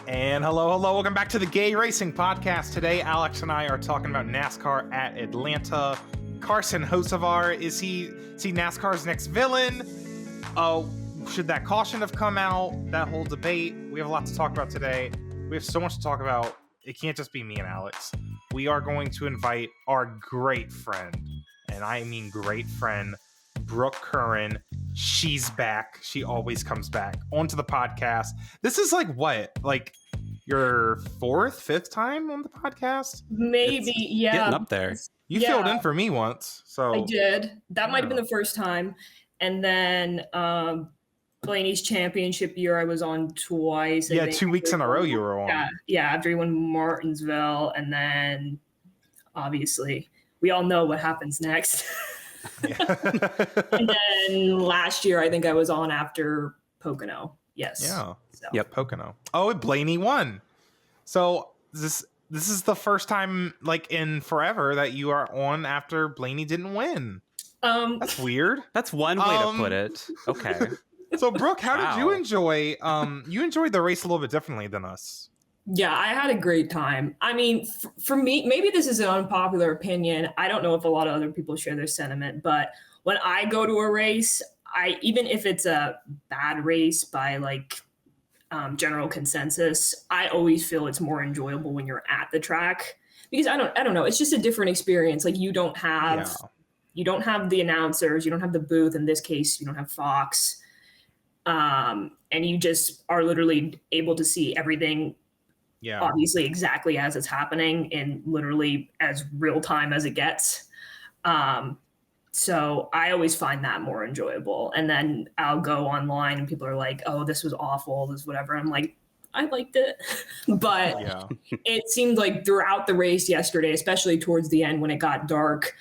And hello. Welcome back to the Gay Racing Podcast. Today, Alex and I are talking about NASCAR at Atlanta. Carson Hocevar, is he NASCAR's next villain? Should that caution have come out? That whole debate. We have a lot to talk about today. We have so much to talk about. It can't just be me and Alex. We are going to invite our great friend, and I mean great friend, Brooke Curran. She's back. She always comes back onto the podcast. This is like your fifth time on the podcast? Maybe, yeah. Getting up there. You filled in for me once. So I did. That might have been the first time. And then Blaney's championship year, I was on twice. Yeah, 2 weeks in a row you were on. Yeah, after he won Martinsville. And then, obviously, we all know what happens next. And then last year, I think I was on after Pocono. Yes. Yeah. So. Yep, Pocono. Oh, Blaney won. So this is the first time, like, in forever that you are on after Blaney didn't win. That's weird. That's one way to put it. Okay. So, Brooke, how did you enjoy? You enjoyed the race a little bit differently than us. Yeah, I had a great time. I mean, for me, maybe this is an unpopular opinion. I don't know if a lot of other people share this sentiment, but when I go to a race, even if it's a bad race by like general consensus, I always feel it's more enjoyable when you're at the track because I don't know. It's just a different experience. Like you don't have the announcers, you don't have the booth. In this case, you don't have Fox, and you just are literally able to see everything. Yeah, obviously exactly as it's happening in literally as real time as it gets. So I always find that more enjoyable. And then I'll go online and people are like, oh, this was awful, this whatever. I'm like, I liked it. But It seemed like throughout the race yesterday, especially towards the end when it got dark,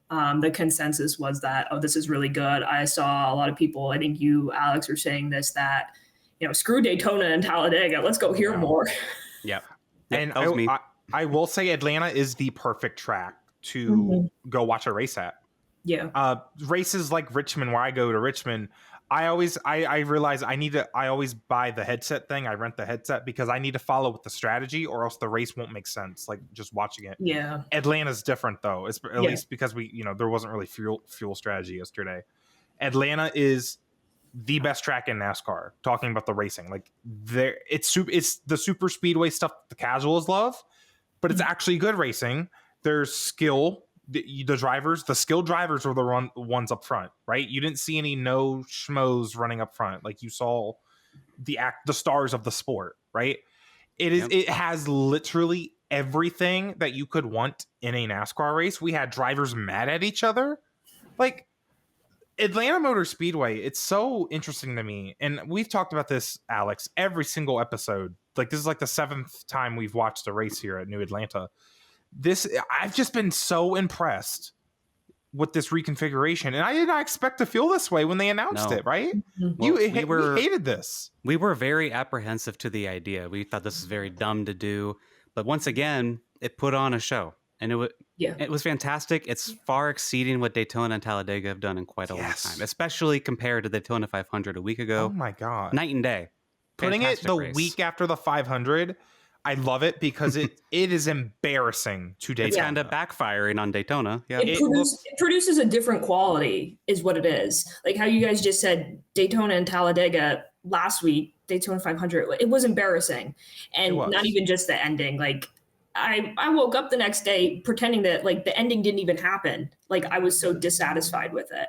the consensus was that, oh, this is really good. I saw a lot of people, I think you, Alex, were saying this, that, screw Daytona and Talladega. Let's go hear more. Yeah. And I will say Atlanta is the perfect track to go watch a race at. Yeah. Races like Richmond, where I go to Richmond, I realize I always buy the headset thing. I rent the headset because I need to follow with the strategy or else the race won't make sense. Like just watching it. Yeah. Atlanta's different though. It's at least because there wasn't really fuel strategy yesterday. Atlanta is the best track in NASCAR, talking about the racing. Like it's the super speedway stuff the casuals love, but it's actually good racing. There's skill. The skilled drivers are the ones up front, right? You didn't see any no schmoes running up front. Like you saw the stars of the sport, right? It has literally everything that you could want in a NASCAR race. We had drivers mad at each other. Like, Atlanta Motor Speedway, it's so interesting to me. And we've talked about this, Alex, every single episode. Like, this is like the 7th time we've watched a race here at New Atlanta. I've just been so impressed with this reconfiguration. And I did not expect to feel this way when they announced it, right? Well, we hated this. We were very apprehensive to the idea. We thought this was very dumb to do. But once again, it put on a show. And it was fantastic. It's far exceeding what Daytona and Talladega have done in quite a long time, especially compared to the Daytona 500 a week ago. Oh, my God. Night and day. Putting Fantastic it the race. week after the 500, I love it because it is embarrassing to Daytona. It's kind of backfiring on Daytona. Yeah. It produces a different quality is what it is. Like how you guys just said Daytona and Talladega last week, Daytona 500, it was embarrassing. And not even just the ending. Like I woke up the next day pretending that like the ending didn't even happen. Like I was so dissatisfied with it.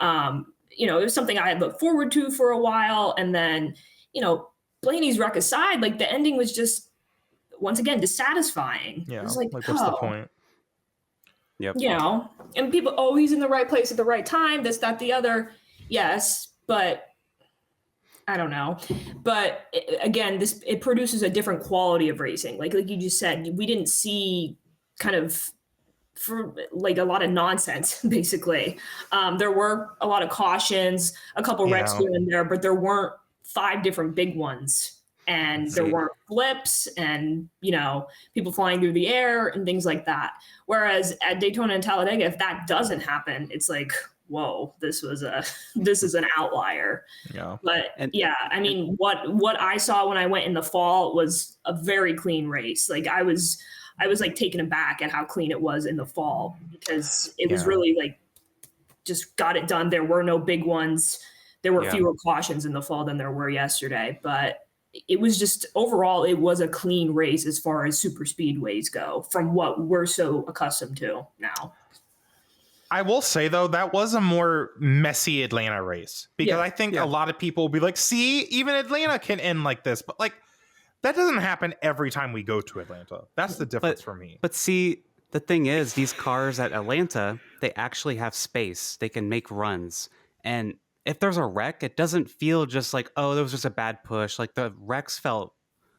It was something I had looked forward to for a while. And then, Blaney's wreck aside, like the ending was just, once again, dissatisfying. Yeah. It was like what's the point? Yep. And people, he's in the right place at the right time, this, that, the other. Yes. But I don't know. But again, it produces a different quality of racing. Like you just said, we didn't see kind of for like a lot of nonsense, basically. There were a lot of cautions, a couple wrecks here and there, but there weren't 5 different big ones. And there weren't flips and, people flying through the air and things like that. Whereas at Daytona and Talladega, if that doesn't happen, it's like, whoa, this is an outlier. Yeah. But I mean, what I saw when I went in the fall was a very clean race. Like I was like taken aback at how clean it was in the fall, because it was really like just got it done. There were no big ones. There were fewer cautions in the fall than there were yesterday, but it was just overall, it was a clean race as far as super speedways go from what we're so accustomed to now. I will say, though, that was a more messy Atlanta race, because I think a lot of people will be like, see, even Atlanta can end like this. But like, that doesn't happen every time we go to Atlanta. That's the difference for me. But see, the thing is, these cars at Atlanta, they actually have space. They can make runs. And if there's a wreck, it doesn't feel just like, oh, there was just a bad push. Like the wrecks felt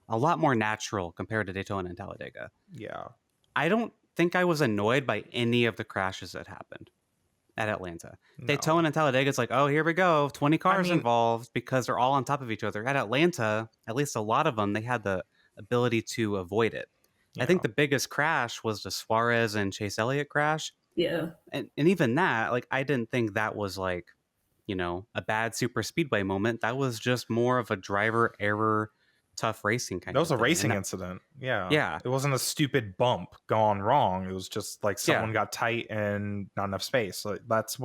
a lot more natural compared to Daytona and Talladega. Yeah. I don't think I was annoyed by any of the crashes that happened at Atlanta. No. Daytona and Talladega, it's like, oh, here we go, 20 cars involved, because they're all on top of each other. At Atlanta, at least a lot of them, they had the ability to avoid it. Yeah. I think the biggest crash was the Suarez and Chase Elliott crash. Yeah. And even that, like, I didn't think that was like, you know, a bad super speedway moment. That was just more of a driver error, tough racing kind of thing. That was a racing incident. Yeah. Yeah. It wasn't a stupid bump gone wrong. It was just like someone got tight and not enough space. Like that's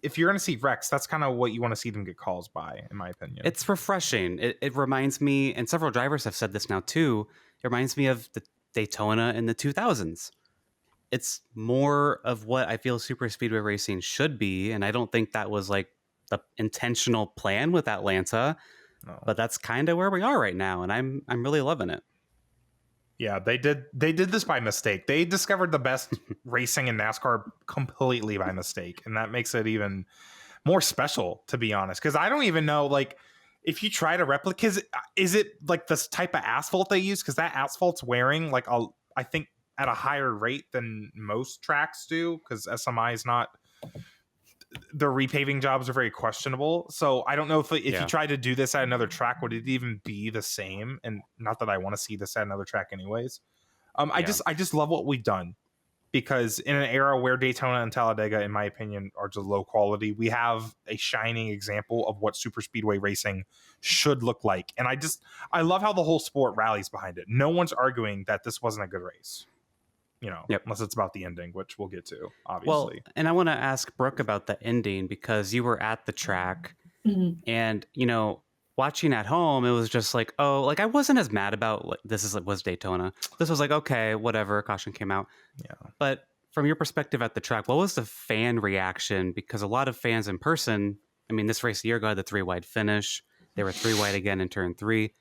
if you're going to see wrecks, that's kind of what you want to see them get calls by, in my opinion. It's refreshing. It reminds me, and several drivers have said this now too, it reminds me of the Daytona in the 2000s. It's more of what I feel super speedway racing should be, and I don't think that was like the intentional plan with Atlanta. No. But that's kind of where we are right now, and I'm really loving it. Yeah, they did this by mistake. They discovered the best racing in NASCAR completely by mistake, and that makes it even more special, to be honest. Because I don't even know, like, if you try to replicate, is it like this type of asphalt they use? Because that asphalt's wearing like I think at a higher rate than most tracks do, because SMI is not. Their repaving jobs are very questionable, so I don't know if you tried to do this at another track, would it even be the same? And not that I want to see this at another track, anyways. I just love what we've done, because in an era where Daytona and Talladega, in my opinion, are just low quality, we have a shining example of what super speedway racing should look like, and I love how the whole sport rallies behind it. No one's arguing that this wasn't a good race. You know, unless it's about the ending, which we'll get to, obviously. Well, and I want to ask Brooke about the ending, because you were at the track, and, you know, watching at home, it was just like, oh, like I wasn't as mad about like, was Daytona. This was like, okay, whatever, caution came out. Yeah. But from your perspective at the track, what was the fan reaction? Because a lot of fans in person, I mean, this race a year ago had the 3-wide finish. They were 3-wide again in turn 3.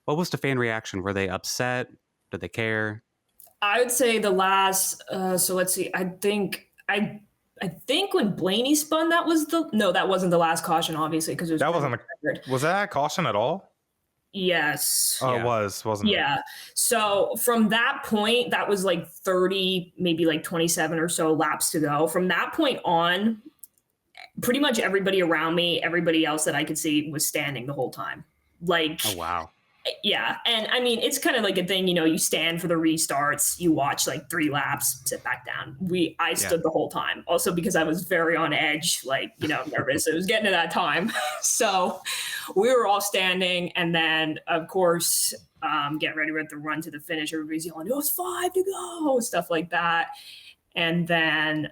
What was the fan reaction? Were they upset? Did they care? I would say the last, so let's see. I think when Blaney spun, that wasn't the last caution, obviously, because was that a caution at all? Yes. Oh, yeah. It was, wasn't it? Yeah. So from that point, that was like 30, maybe like 27 or so laps to go. From that point on, pretty much everybody around me, everybody else that I could see was standing the whole time. Like, oh, wow. Yeah. And I mean, it's kind of like a thing, you know, you stand for the restarts, you watch like 3 laps, sit back down. I stood the whole time, also because I was very on edge, like, you know, nervous. It was getting to that time. So we were all standing. And then, of course, getting ready with the run to the finish. Everybody's yelling, it was 5 to go, stuff like that. And then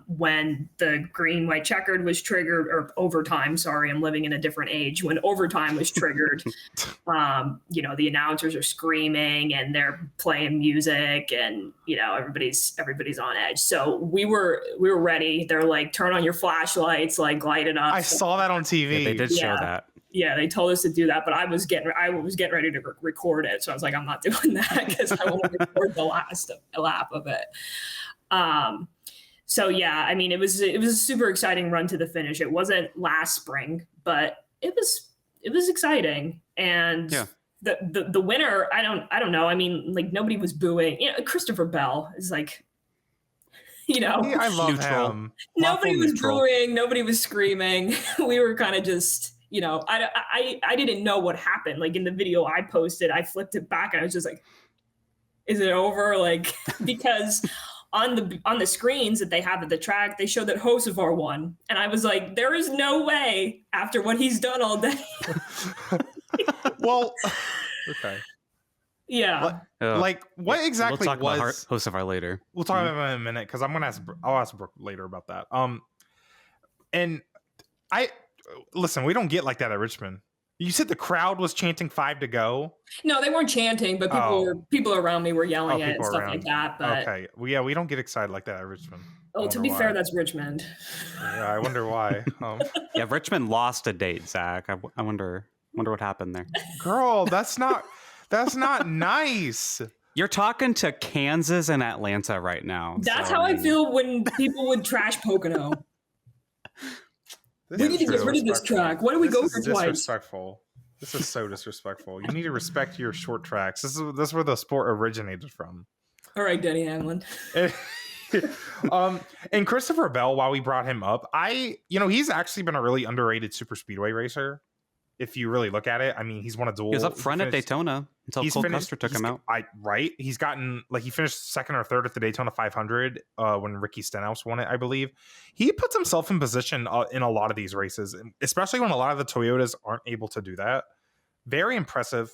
when the green, white, checkered was triggered, or overtime, sorry, I'm living in a different age. When overtime was triggered, you know, the announcers are screaming and they're playing music, and, you know, everybody's on edge. So we were ready. They're like, turn on your flashlights, like light it up. I saw that on TV. Yeah, they did show that. Yeah, they told us to do that, but I was getting ready to record it. So I was like, I'm not doing that, because I want to record the last lap of it. So yeah, I mean, it was a super exciting run to the finish. It wasn't last spring, but it was exciting. And the winner, I don't know. I mean, like, nobody was booing. You know, Christopher Bell is like, you know, I love him. Nobody was booing. Nobody was screaming. We were kind of just, you know, I didn't know what happened. Like in the video I posted, I flipped it back and I was just like, is it over? Like, because on the screens that they have at the track, they showed that Hocevar won. And I was like, there is no way after what he's done all day. Well, okay. Yeah. What exactly we'll talk was about Hocevar later. We'll talk about it in a minute because I'll ask Brooke later about that. And listen, we don't get like that at Richmond. You said the crowd was chanting 5 to go. No, they weren't chanting, but people around me were yelling it and stuff like that. But okay, well, yeah, we don't get excited like that at Richmond. Oh, to be fair, that's Richmond. Yeah, I wonder why. Yeah, Richmond lost a date, Zach. I wonder what happened there. Girl, that's not nice. You're talking to Kansas and Atlanta right now. That's how I feel when people would trash Pocono. We need to get rid of this track. Why do we go for twice? Disrespectful. This is so disrespectful. You need to respect your short tracks. This is where the sport originated from. All right, Denny Hamlin. And Christopher Bell, while we brought him up, he's actually been a really underrated super speedway racer. If you really look at it, I mean, he's won a duel. He was up front at Daytona until Cole Custer took him out. Right. He's gotten he finished second or third at the Daytona 500 when Ricky Stenhouse won it, I believe. He puts himself in position in a lot of these races, especially when a lot of the Toyotas aren't able to do that. Very impressive.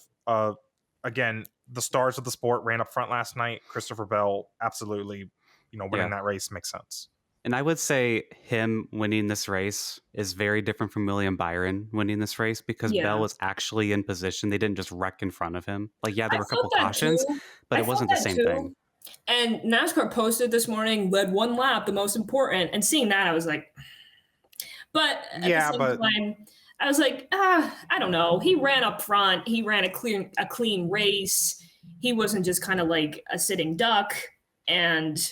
Again, the stars of the sport ran up front last night. Christopher Bell, absolutely, winning that race makes sense. And I would say him winning this race is very different from William Byron winning this race because Bell was actually in position. They didn't just wreck in front of him. There were a couple cautions, but it wasn't the same thing. And NASCAR posted this morning, led one lap, the most important. And seeing that, I was like, but at the same time, I was like, I don't know. He ran up front. He ran a clean race. He wasn't just kind of like a sitting duck. And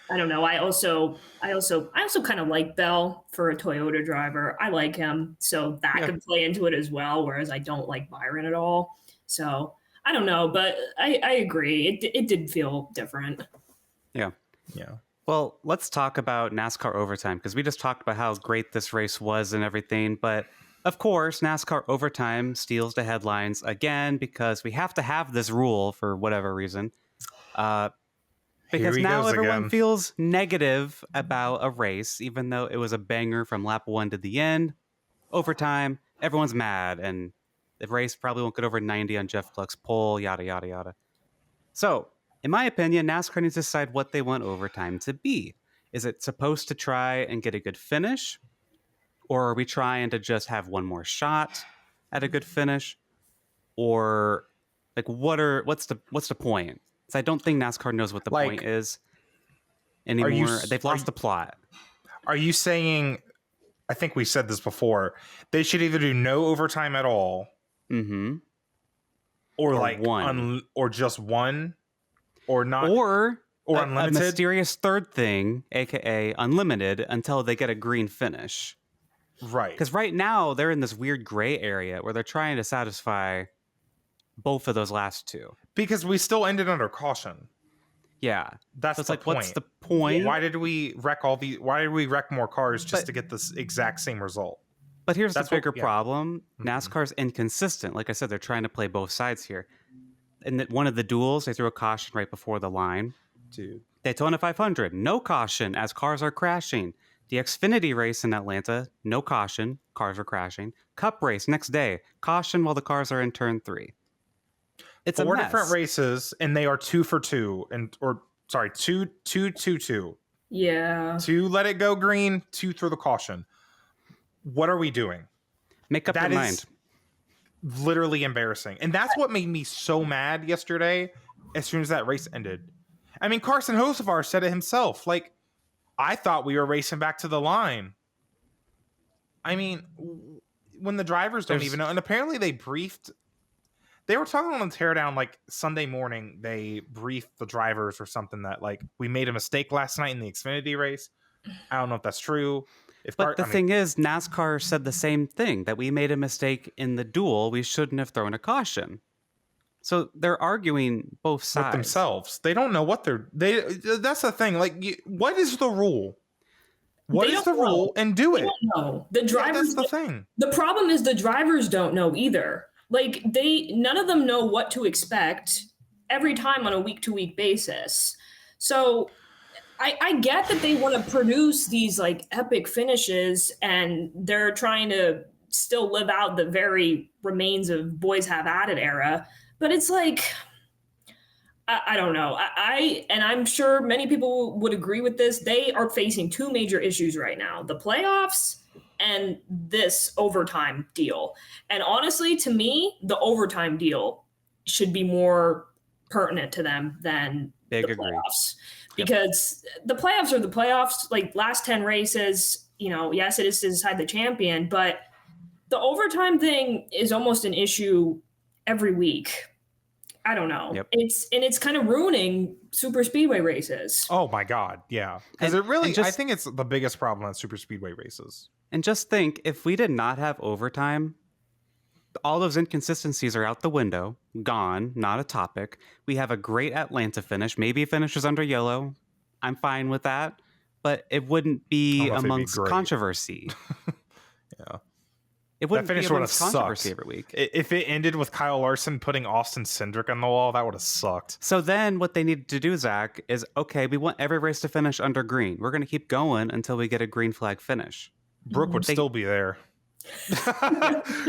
I don't know. I also kind of like Bell for a Toyota driver. I like him, so that could play into it as well. Whereas I don't like Byron at all. So I don't know, but I agree. It did feel different. Yeah. Well, let's talk about NASCAR overtime because we just talked about how great this race was and everything. But of course, NASCAR overtime steals the headlines again because we have to have this rule for whatever reason. Because now everyone feels negative about a race, even though it was a banger from lap 1 to the end. Overtime, everyone's mad, and the race probably won't get over 90 on Jeff Gluck's pole, yada, yada, yada. So, in my opinion, NASCAR needs to decide what they want overtime to be. Is it supposed to try and get a good finish? Or are we trying to just have one more shot at a good finish? Or, what's the point? I don't think NASCAR knows what the point is anymore. They've lost the plot. Are you saying, I think we said this before, they should either do no overtime at all, or one, or just one, or not, or unlimited? A mysterious third thing, aka unlimited, until they get a green finish. Right. Because right now they're in this weird gray area where they're trying to satisfy both of those last two. Because we still ended under caution. Yeah. That's the point. What's the point? Why did we wreck more cars just to get this exact same result? But here's the bigger problem. NASCAR's inconsistent. Like I said, they're trying to play both sides here. In one of the duels, they threw a caution right before the line. Dude. Daytona 500, no caution as cars are crashing. The Xfinity race in Atlanta, no caution, cars are crashing. Cup race next day, caution while the cars are in turn 3. It's 4 a mess. different races, and they are 2 for 2, 2. Yeah. 2 let it go green, 2 throw the caution. What are we doing? Make up your mind. Literally embarrassing, and that's what made me so mad yesterday. As soon as that race ended, I mean, Carson Hocevar said it himself. I thought we were racing back to the line. I mean, when the drivers don't even know, and apparently they briefed. They were talking on the teardown Sunday morning. They briefed the drivers or something that we made a mistake last night in the Xfinity race. I don't know if that's true. But the thing is, NASCAR said the same thing, that we made a mistake in the duel. We shouldn't have thrown a caution. So they're arguing both sides. With themselves. They don't know what that's the thing. What is the rule? What is the rule? And do it. They don't know. The drivers. That's the thing. The problem is the drivers don't know either. None of them know what to expect every time on a week-to-week basis. So I get that they want to produce these like epic finishes and they're trying to still live out the very remains of Boys Have At It era, but it's like, I don't know. And I'm sure many people would agree with this. They are facing two major issues right now: the playoffs and this overtime deal. And honestly, to me, the overtime deal should be more pertinent to them than the playoffs. Because the playoffs are the playoffs, like last 10 races, yes, it is to decide the champion, but the overtime thing is almost an issue every week. I don't know. Yep. It's kind of ruining super speedway races. Oh my God. Yeah. Because I think it's the biggest problem on super speedway races. And just think, if we did not have overtime, all those inconsistencies are out the window, gone, not a topic. We have a great Atlanta finish. Maybe it finishes under yellow. I'm fine with that. But it wouldn't be amongst controversy. Yeah. It wouldn't be amongst controversy every week. If it ended with Kyle Larson putting Austin Cindric on the wall, that would have sucked. So then what they need to do, Zach, is, okay, we want every race to finish under green. We're going to keep going until we get a green flag finish. Brooke would still be there.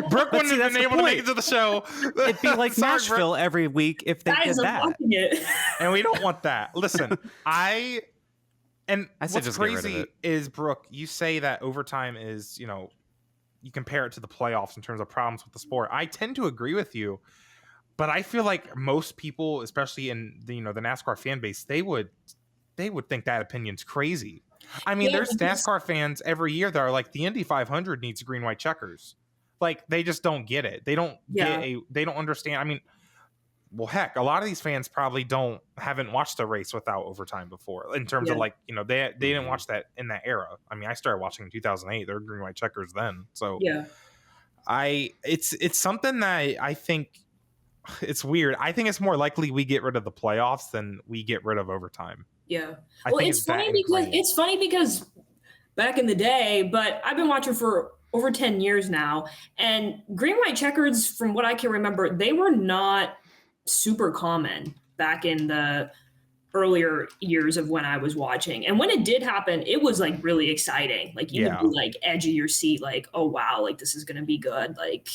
Brooke wouldn't have been able to make it to the show. It'd be like Nashville every week if they did that. And we don't want that. Listen, I what's just crazy is, Brooke, you say that overtime is, you compare it to the playoffs in terms of problems with the sport. I tend to agree with you, but I feel like most people, especially in the NASCAR fan base, they would think that opinion's crazy. I mean, there's NASCAR fans every year that are like, the Indy 500 needs green, white checkers. Like, they just don't get it. They don't they don't understand. I mean, well, heck, a lot of these fans probably haven't watched a race without overtime before, in terms of like, they didn't watch that in that era. I mean, I started watching in 2008. There were green, white checkers then. So it's something that I think it's weird. I think it's more likely we get rid of the playoffs than we get rid of overtime. Yeah. Well, it's funny because back in the day, but I've been watching for over 10 years now, and green, white checkers, from what I can remember, they were not super common back in the earlier years of when I was watching. And when it did happen, it was like really exciting. Like you would be like edge of your seat, like, oh wow, like this is gonna be good. Like,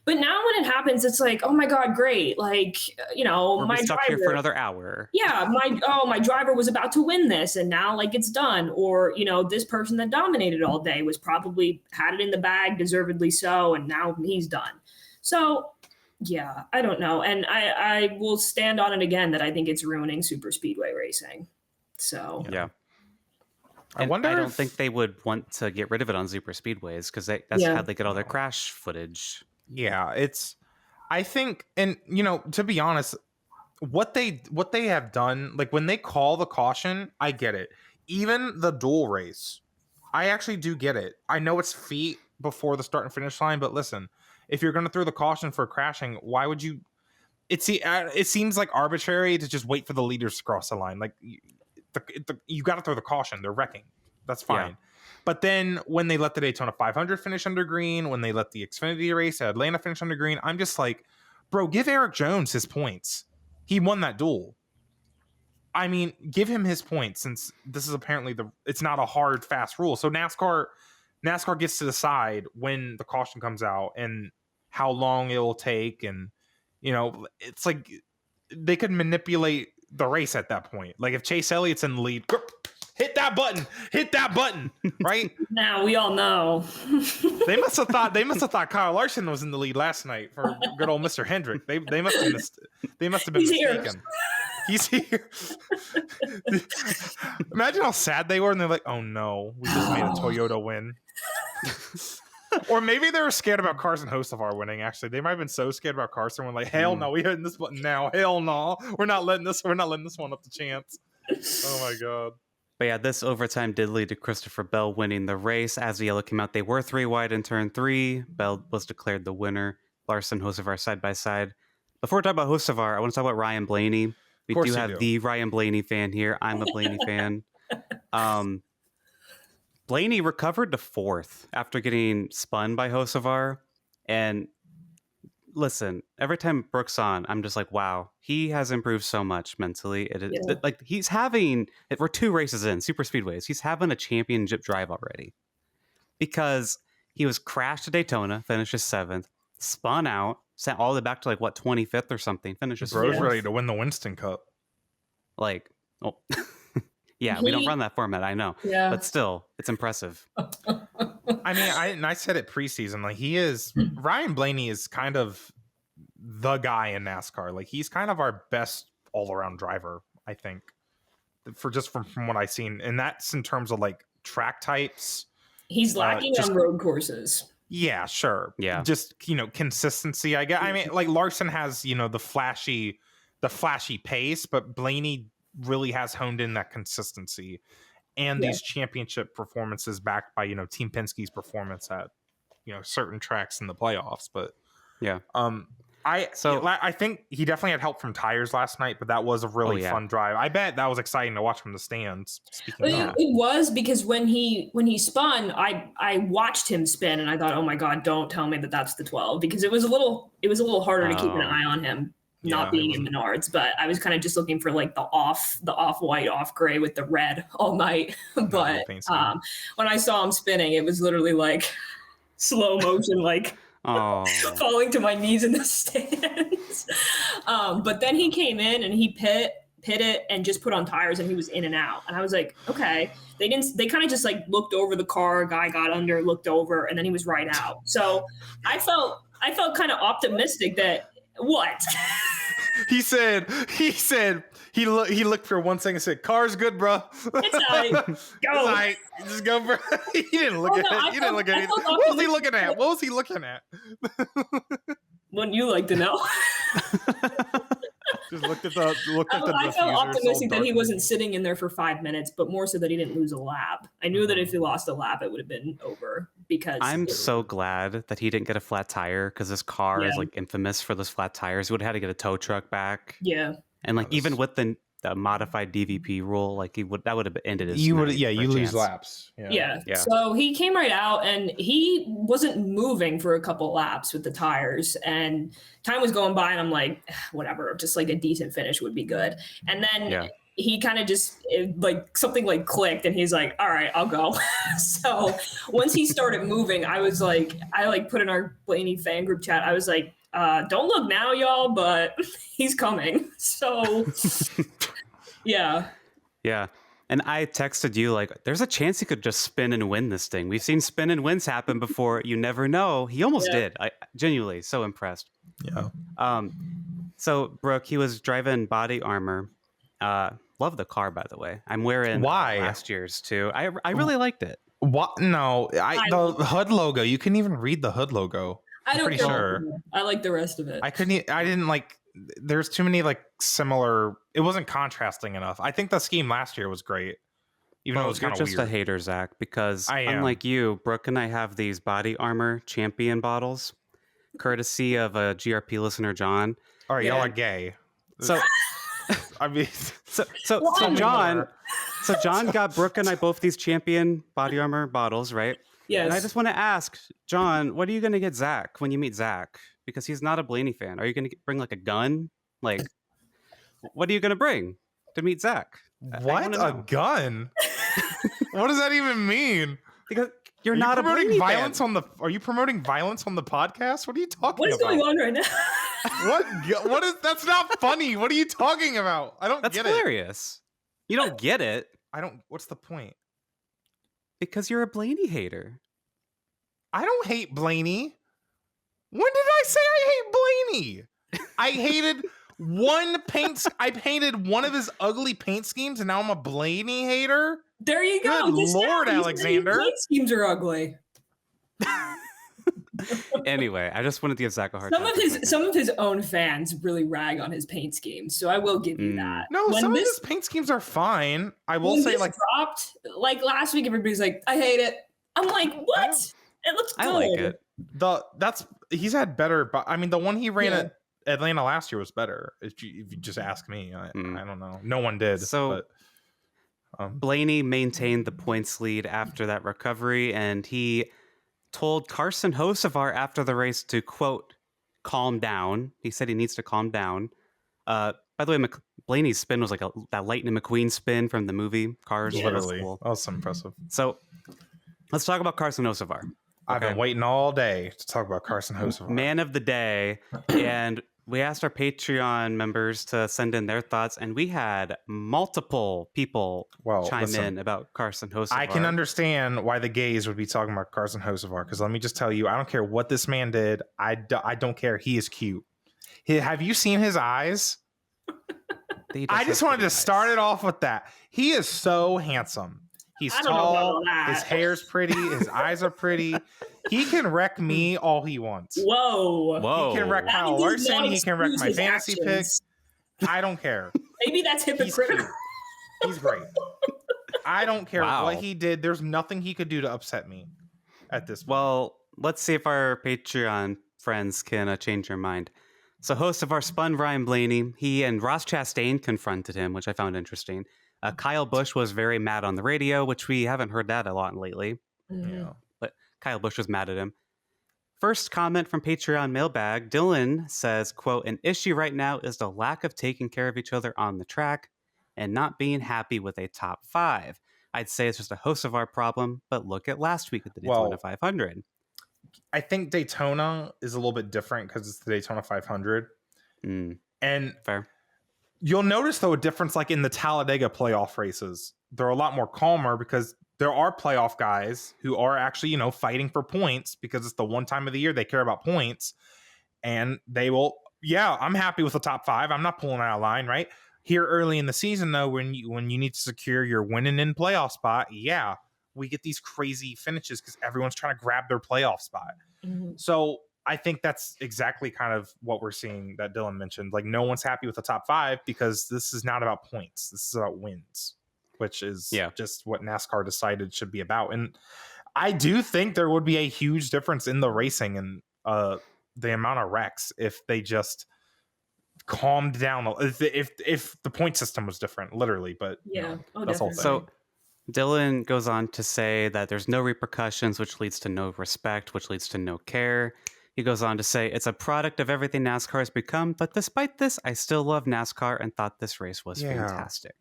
but now when it happens, it's like, oh my God, great. Like, my driver here for another hour. Yeah. My driver was about to win this and now like it's done. Or, this person that dominated all day was probably had it in the bag, deservedly so. And now he's done. So yeah, I don't know. And I will stand on it again that I think it's ruining super speedway racing. So yeah. I don't think they would want to get rid of it on super speedways, because that's how they get all their crash footage. Yeah, I think, and to be honest, what they have done, like when they call the caution, I get it. Even the dual race, I actually do get it. I know it's feet before the start and finish line, but listen, if you're going to throw the caution for crashing, why would you? It seems like arbitrary to just wait for the leaders to cross the line. Like you got to throw the caution. They're wrecking. That's fine. Yeah. But then when they let the Daytona 500 finish under green, when they let the Xfinity race at Atlanta finish under green, I'm just like, bro, give Eric Jones his points. He won that duel. I mean, give him his points, since this is apparently it's not a hard, fast rule. So NASCAR gets to decide when the caution comes out and how long it will take. And, it's like they could manipulate the race at that point. Like if Chase Elliott's in the lead, hit that button, right? Now we all know. They must have thought Kyle Larson was in the lead last night for good old Mr. Hendrick. They must have been mistaken. He's here. Imagine how sad they were, and they're like, "Oh no, we just made a Toyota win." Or maybe they were scared about Carson Hocevar winning. Actually, they might have been so scared about Carson. We're like, "Hell no, we're hitting this button now. Hell no, we're not letting this one up to chance." Oh my God. But yeah, this overtime did lead to Christopher Bell winning the race. As the yellow came out, they were 3 wide in turn 3. Bell was declared the winner. Larson, Hocevar side by side. Before we talk about Hocevar, I want to talk about Ryan Blaney. We do have the Ryan Blaney fan here. I'm a Blaney fan. Blaney recovered to 4th after getting spun by Hocevar. And listen, every time Brooke's on, I'm just like, wow, he has improved so much mentally. Like he's having, we're 2 races in, super speedways, he's having a championship drive already. Because he was crashed at Daytona, finishes 7th, spun out, sent all the way back to 25th or something, finishes Bro's ready to win the Winston Cup. Yeah, we don't run that format, I know. Yeah. But still, it's impressive. I mean, I said it preseason, he is, Ryan Blaney is kind of the guy in NASCAR. He's kind of our best all-around driver, I think, from what I've seen. And that's in terms of track types. He's lacking on road courses. Yeah, sure. Yeah. Just, consistency, I guess. I mean, Larson has, the flashy pace, but Blaney really has honed in that consistency and these championship performances backed by, Team Penske's performance at, certain tracks in the playoffs. But yeah. I think he definitely had help from tires last night, but that was a really fun drive. I bet that was exciting to watch from the stands. It was, because when he spun, I watched him spin and I thought, oh my God, don't tell me that that's the 12, because it was a little harder to keep an eye on him. Not being in Menards, but I was kind of just looking for the off-white, off-gray with the red all night. But when I saw him spinning, it was literally slow motion, falling to my knees in the stands. But then he came in and he pitted and just put on tires and he was in and out. And I was like, okay. They kind of just looked over the car, guy got under, looked over, and then he was right out. So I felt kind of optimistic that what? He said he looked for 1 second and said, "Car's good, bro. It's all right. Go. It's all right. Just go, bro." He didn't look at it. He didn't look at it. What was he looking at? What was he looking at? Wouldn't you like to know? Just looked at the I felt optimistic that he wasn't sitting in there for 5 minutes, but more so that he didn't lose a lap. I knew that if he lost a lap, it would have been over. Because I'm so glad that he didn't get a flat tire, because this car is infamous for those flat tires. He would have had to get a tow truck back. Yeah, and even with the modified DVP rule, that would have ended his. You lose laps. Yeah. So he came right out and he wasn't moving for a couple laps with the tires, and time was going by, and I'm like, whatever, just a decent finish would be good. And then he kind of just something clicked, and he's like, all right, I'll go. So once he started moving, I was I put in our Blaney fan group chat, I was like, don't look now, y'all, but he's coming. So yeah. And I texted you there's a chance he could just spin and win this thing. We've seen spin and wins happen before. You never know. He almost did. I genuinely so impressed. Yeah. So Brooke, he was driving body armor. Love the car, by the way. I'm wearing last year's too. I really liked it. What? No, the HUD logo. You couldn't even read the HUD logo. I'm pretty sure. I like the rest of it. I didn't like. There's too many similar. It wasn't contrasting enough. I think the scheme last year was great. Even though it was kind of weird. You're just a hater, Zach, because unlike you, Brooke and I have these body armor champion bottles, courtesy of a GRP listener, John. All right, y'all are gay. So. I mean, so John got Brooke and I both these champion body armor bottles, right? Yes. And I just want to ask, John, what are you going to get Zach when you meet Zach? Because he's not a Blaney fan. Are you going to bring a gun? What are you going to bring to meet Zach? What? A gun? What does that even mean? Because you're not a Blaney violence fan. Are you promoting violence on the podcast? What are you talking about? What is going on right now? What is? That's not funny. What are you talking about? I don't get it. That's hilarious. You don't get it. I don't. What's the point? Because you're a Blaney hater. I don't hate Blaney. When did I say I hate Blaney? I hated one paint. I painted one of his ugly paint schemes, and now I'm a Blaney hater. There you go. Good Lord, Alexander. Paint schemes are ugly. Anyway, I just wanted to give Zach a hard time. Some of his own fans really rag on his paint schemes, so I will give you that. No, some of his paint schemes are fine. I will say, dropped last week, everybody's like, I hate it. I'm like, what? It looks good. I like it. He's had better, but I mean, the one he ran at Atlanta last year was better. If you just ask me, I don't know. No one did. So. Blaney maintained the points lead after that recovery, and he told Carson Hocevar after the race to, quote, calm down. He said he needs to calm down. By the way, Blaney's spin was like that Lightning McQueen spin from the movie Cars. Yeah, literally. Cool. That was so impressive. So let's talk about Carson Hocevar. Okay? I've been waiting all day to talk about Carson Hocevar. Man of the day. And we asked our Patreon members to send in their thoughts, and we had multiple people chime in about Carson Hocevar. I can understand why the gays would be talking about Carson Hocevar, because let me just tell you, I don't care what this man did. I don't care. He is cute. Have you seen his eyes? I just wanted to start it off with that. He is so handsome. He's tall. His hair's pretty. His eyes are pretty. He can wreck me all he wants. Whoa. He can wreck Kyle Larson. He can wreck my fantasy picks. I don't care. Maybe that's hypocritical. He's great. I don't care what he did. There's nothing he could do to upset me at this point. Well, let's see if our Patreon friends can change their mind. So host of our spun Ryan Blaney, he and Ross Chastain confronted him, which I found interesting. Kyle Busch was very mad on the radio, which we haven't heard that a lot lately. Yeah. But Kyle Busch was mad at him. First comment from Patreon mailbag. Dylan says, quote, an issue right now is the lack of taking care of each other on the track and not being happy with a top 5. I'd say it's just a Hocevar problem, but look at last week with the Daytona 500. I think Daytona is a little bit different because it's the Daytona 500. And fair. You'll notice, though, a difference like in the Talladega playoff races. They're a lot more calmer because there are playoff guys who are actually, fighting for points because it's the one time of the year they care about points. And they will, I'm happy with the top 5. I'm not pulling out of line, right? Here early in the season, though, when you need to secure your winning in playoff spot, we get these crazy finishes because everyone's trying to grab their playoff spot. Mm-hmm. So I think that's exactly kind of what we're seeing that Dylan mentioned. Like, no one's happy with the top 5 because this is not about points. This is about wins, which is just what NASCAR decided should be about. And I do think there would be a huge difference in the racing and the amount of wrecks if they just calmed down. If the point system was different, literally. But that's all. So Dylan goes on to say that there's no repercussions, which leads to no respect, which leads to no care. He goes on to say, it's a product of everything NASCAR has become, but despite this, I still love NASCAR and thought this race was fantastic.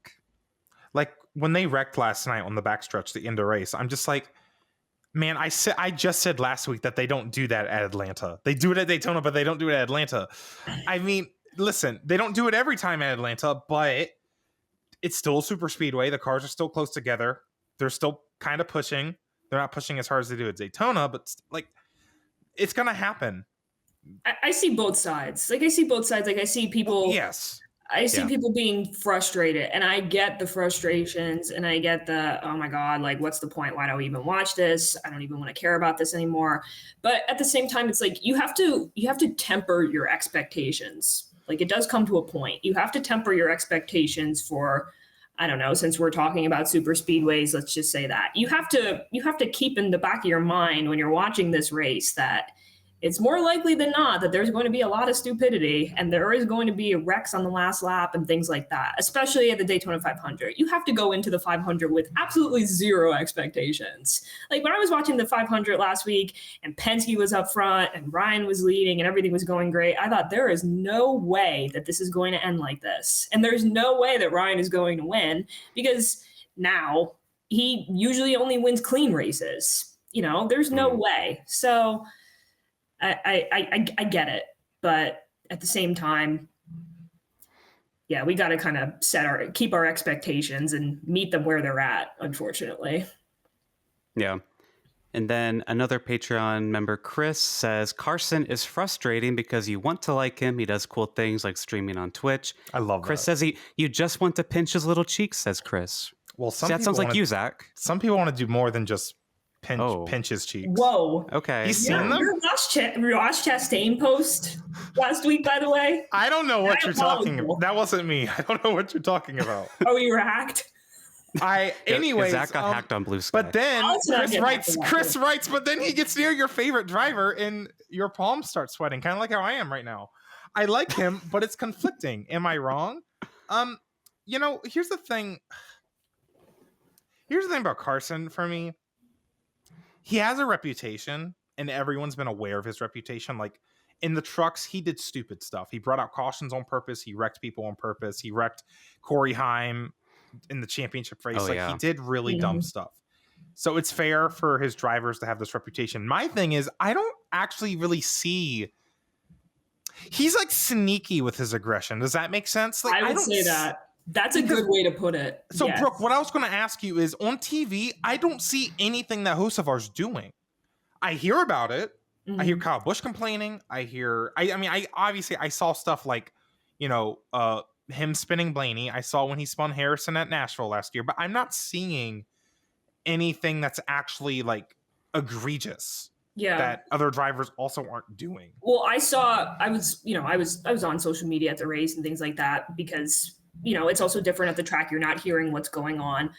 Like, when they wrecked last night on the backstretch, the end of race, I'm just like, man, I just said last week that they don't do that at Atlanta. They do it at Daytona, but they don't do it at Atlanta. I mean, listen, they don't do it every time at Atlanta, but it's still a super speedway. The cars are still close together. They're still kind of pushing. They're not pushing as hard as they do at Daytona, but like, it's going to happen. I see both sides. Like, I see people. Yes. I see people being frustrated, and I get the frustrations, and I get the, oh my God, like, what's the point? Why do we even watch this? I don't even want to care about this anymore. But at the same time, it's like, you have to temper your expectations. Like, it does come to a point. You have to temper your expectations for, I don't know, since we're talking about super speedways, let's just say that. You have to keep in the back of your mind when you're watching this race that it's more likely than not that there's going to be a lot of stupidity and there is going to be wrecks on the last lap and things like that, especially at the Daytona 500. You have to go into the 500 with absolutely zero expectations. Like, when I was watching the 500 last week and Penske was up front and Ryan was leading and everything was going great, I thought there is no way that this is going to end like this. And there's no way that Ryan is going to win because now he usually only wins clean races. There's no way. So I get it, but at the same time, we got to kind of keep our expectations and meet them where they're at, unfortunately. Yeah. And then another Patreon member, Chris, says, Carson is frustrating because you want to like him. He does cool things like streaming on Twitch. I love Chris says you just want to pinch his little cheeks, says Chris. Well, that sounds like you, Zach. Some people want to do more than just pinch his cheeks. Whoa. Okay. You seen them? Your Ross Chastain post last week, by the way. I don't know what you're talking about. That wasn't me. I don't know what you're talking about. Oh, you were hacked? Anyways, Zach got hacked on Blue Sky. But then Chris writes, but then he gets near your favorite driver and your palms start sweating, kind of like how I am right now. I like him, but it's conflicting. Am I wrong? Here's the thing. Here's the thing about Carson for me. He has a reputation, and everyone's been aware of his reputation. Like, in the trucks, he did stupid stuff. He brought out cautions on purpose. He wrecked people on purpose. He wrecked Corey Haim in the championship race. He did really dumb stuff. So it's fair for his drivers to have this reputation. My thing is, I don't actually really see. He's like sneaky with his aggression. Does that make sense? Like, I would say that. That's a good way to put it. So, yes. Brooke, what I was going to ask you is, on TV, I don't see anything that Hocevar's doing. I hear about it. Mm-hmm. I hear Kyle Busch complaining. I obviously I saw stuff like, him spinning Blaney. I saw when he spun Harrison at Nashville last year, but I'm not seeing anything that's actually like egregious. Yeah, that other drivers also aren't doing. Well, I was on social media at the race and things like that because it's also different at the track. You're not hearing what's going on.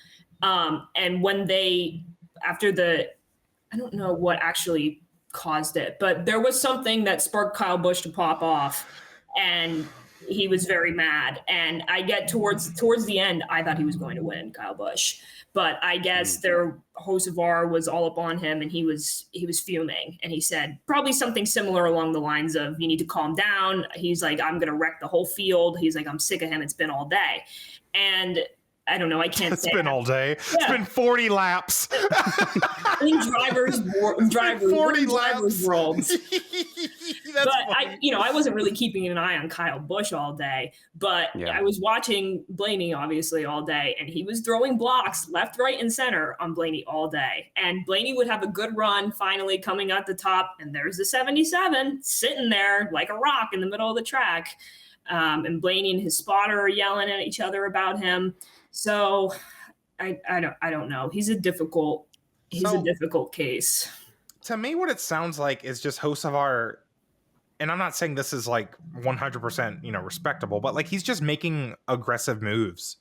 And when I don't know what actually caused it, but there was something that sparked Kyle Busch to pop off, and he was very mad. And I get towards the end, I thought he was going to win, Kyle Busch. But I guess Hocevar was all up on him, and he was fuming. And he said probably something similar along the lines of, you need to calm down. He's like, I'm going to wreck the whole field. He's like, I'm sick of him. It's been all day. And I don't know. I can't say it's been all day. Yeah. It's been 40 laps. In drivers 40 laps. Worlds. But I wasn't really keeping an eye on Kyle Busch all day, but I was watching Blaney obviously all day, and he was throwing blocks left, right, and center on Blaney all day. And Blaney would have a good run finally coming out the top, and there's the 77 sitting there like a rock in the middle of the track. And Blaney and his spotter are yelling at each other about him. So I don't know. He's a difficult case. To me, what it sounds like is just Hocevar, and I'm not saying this is like 100%, respectable, but like he's just making aggressive moves.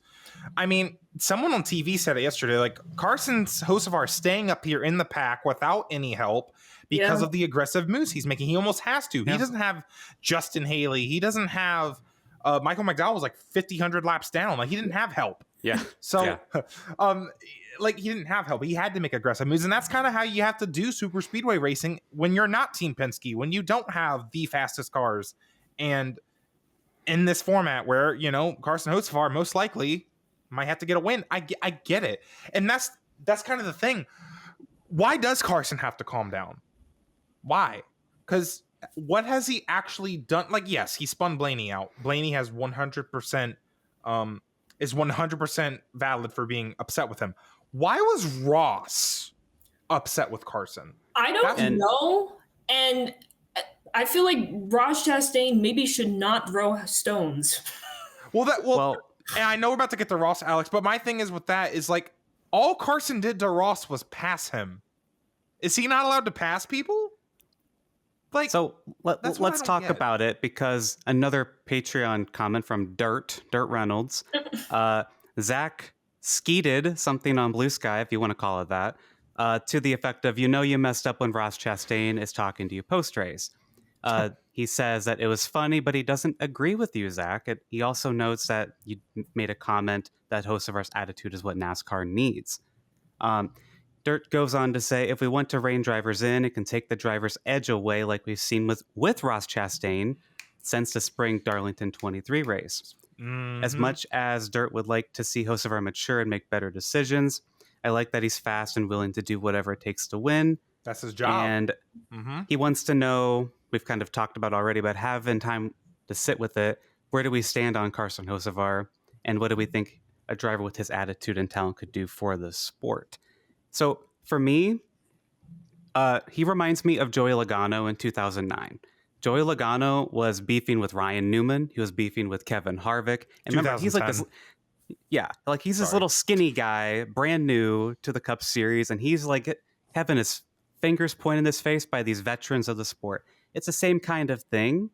I mean, someone on TV said it yesterday, like Carson Hocevar staying up here in the pack without any help because of the aggressive moves he's making. He almost has to. Yeah. He doesn't have Justin Haley. He doesn't have Michael McDowell was like 100 laps down. Like he didn't have help. Yeah. So, like he didn't have help. He had to make aggressive moves, and that's kind of how you have to do super speedway racing when you're not Team Penske, when you don't have the fastest cars, and in this format where Carson Hocevar most likely might have to get a win. I get it, and that's kind of the thing. Why does Carson have to calm down? Why? Because what has he actually done? Like, yes, he spun Blaney out. Blaney has 100%. Is 100% valid for being upset with him. Why was Ross upset with Carson? I don't know. And I feel like Ross Chastain maybe should not throw stones. Well, and I know we're about to get to Ross, Alex, but my thing is with that is like all Carson did to Ross was pass him. Is he not allowed to pass people? Like, so let's talk about it, because another Patreon comment from Dirt Reynolds, Zack skeeted something on Blue Sky, if you want to call it that, to the effect of, you messed up when Ross Chastain is talking to you post-race. He says that it was funny, but he doesn't agree with you, Zack. He also notes that you made a comment that Hocevar's attitude is what NASCAR needs. Dirt goes on to say, if we want to rein drivers in, it can take the driver's edge away, like we've seen with Ross Chastain since the spring Darlington 23 race. Mm-hmm. As much as Dirt would like to see Hocevar mature and make better decisions, I like that he's fast and willing to do whatever it takes to win. That's his job. And he wants to know, we've kind of talked about already, but having time to sit with it, where do we stand on Carson Hocevar, and what do we think a driver with his attitude and talent could do for the sport? So for me, he reminds me of Joey Logano in 2009. Joey Logano was beefing with Ryan Newman. He was beefing with Kevin Harvick. And remember, he's like this, he's this little skinny guy, brand new to the Cup Series, and he's like having his fingers pointed in his face by these veterans of the sport. It's the same kind of thing,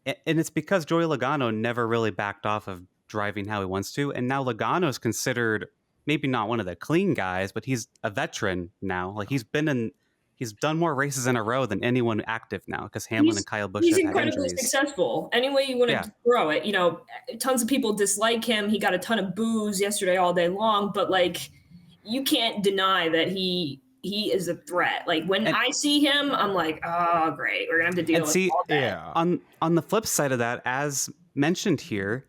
and it's because Joey Logano never really backed off of driving how he wants to, and now Logano is considered maybe not one of the clean guys, but he's a veteran now. Like he's done more races in a row than anyone active now, because Hamlin and Kyle Busch have had injuries. He's incredibly successful. Any way you want to throw it, tons of people dislike him. He got a ton of boos yesterday all day long, but like you can't deny that he he is a threat. Like when I see him, I'm like, oh, great, we're gonna have to deal with all that. Yeah. On the flip side of that, as mentioned here,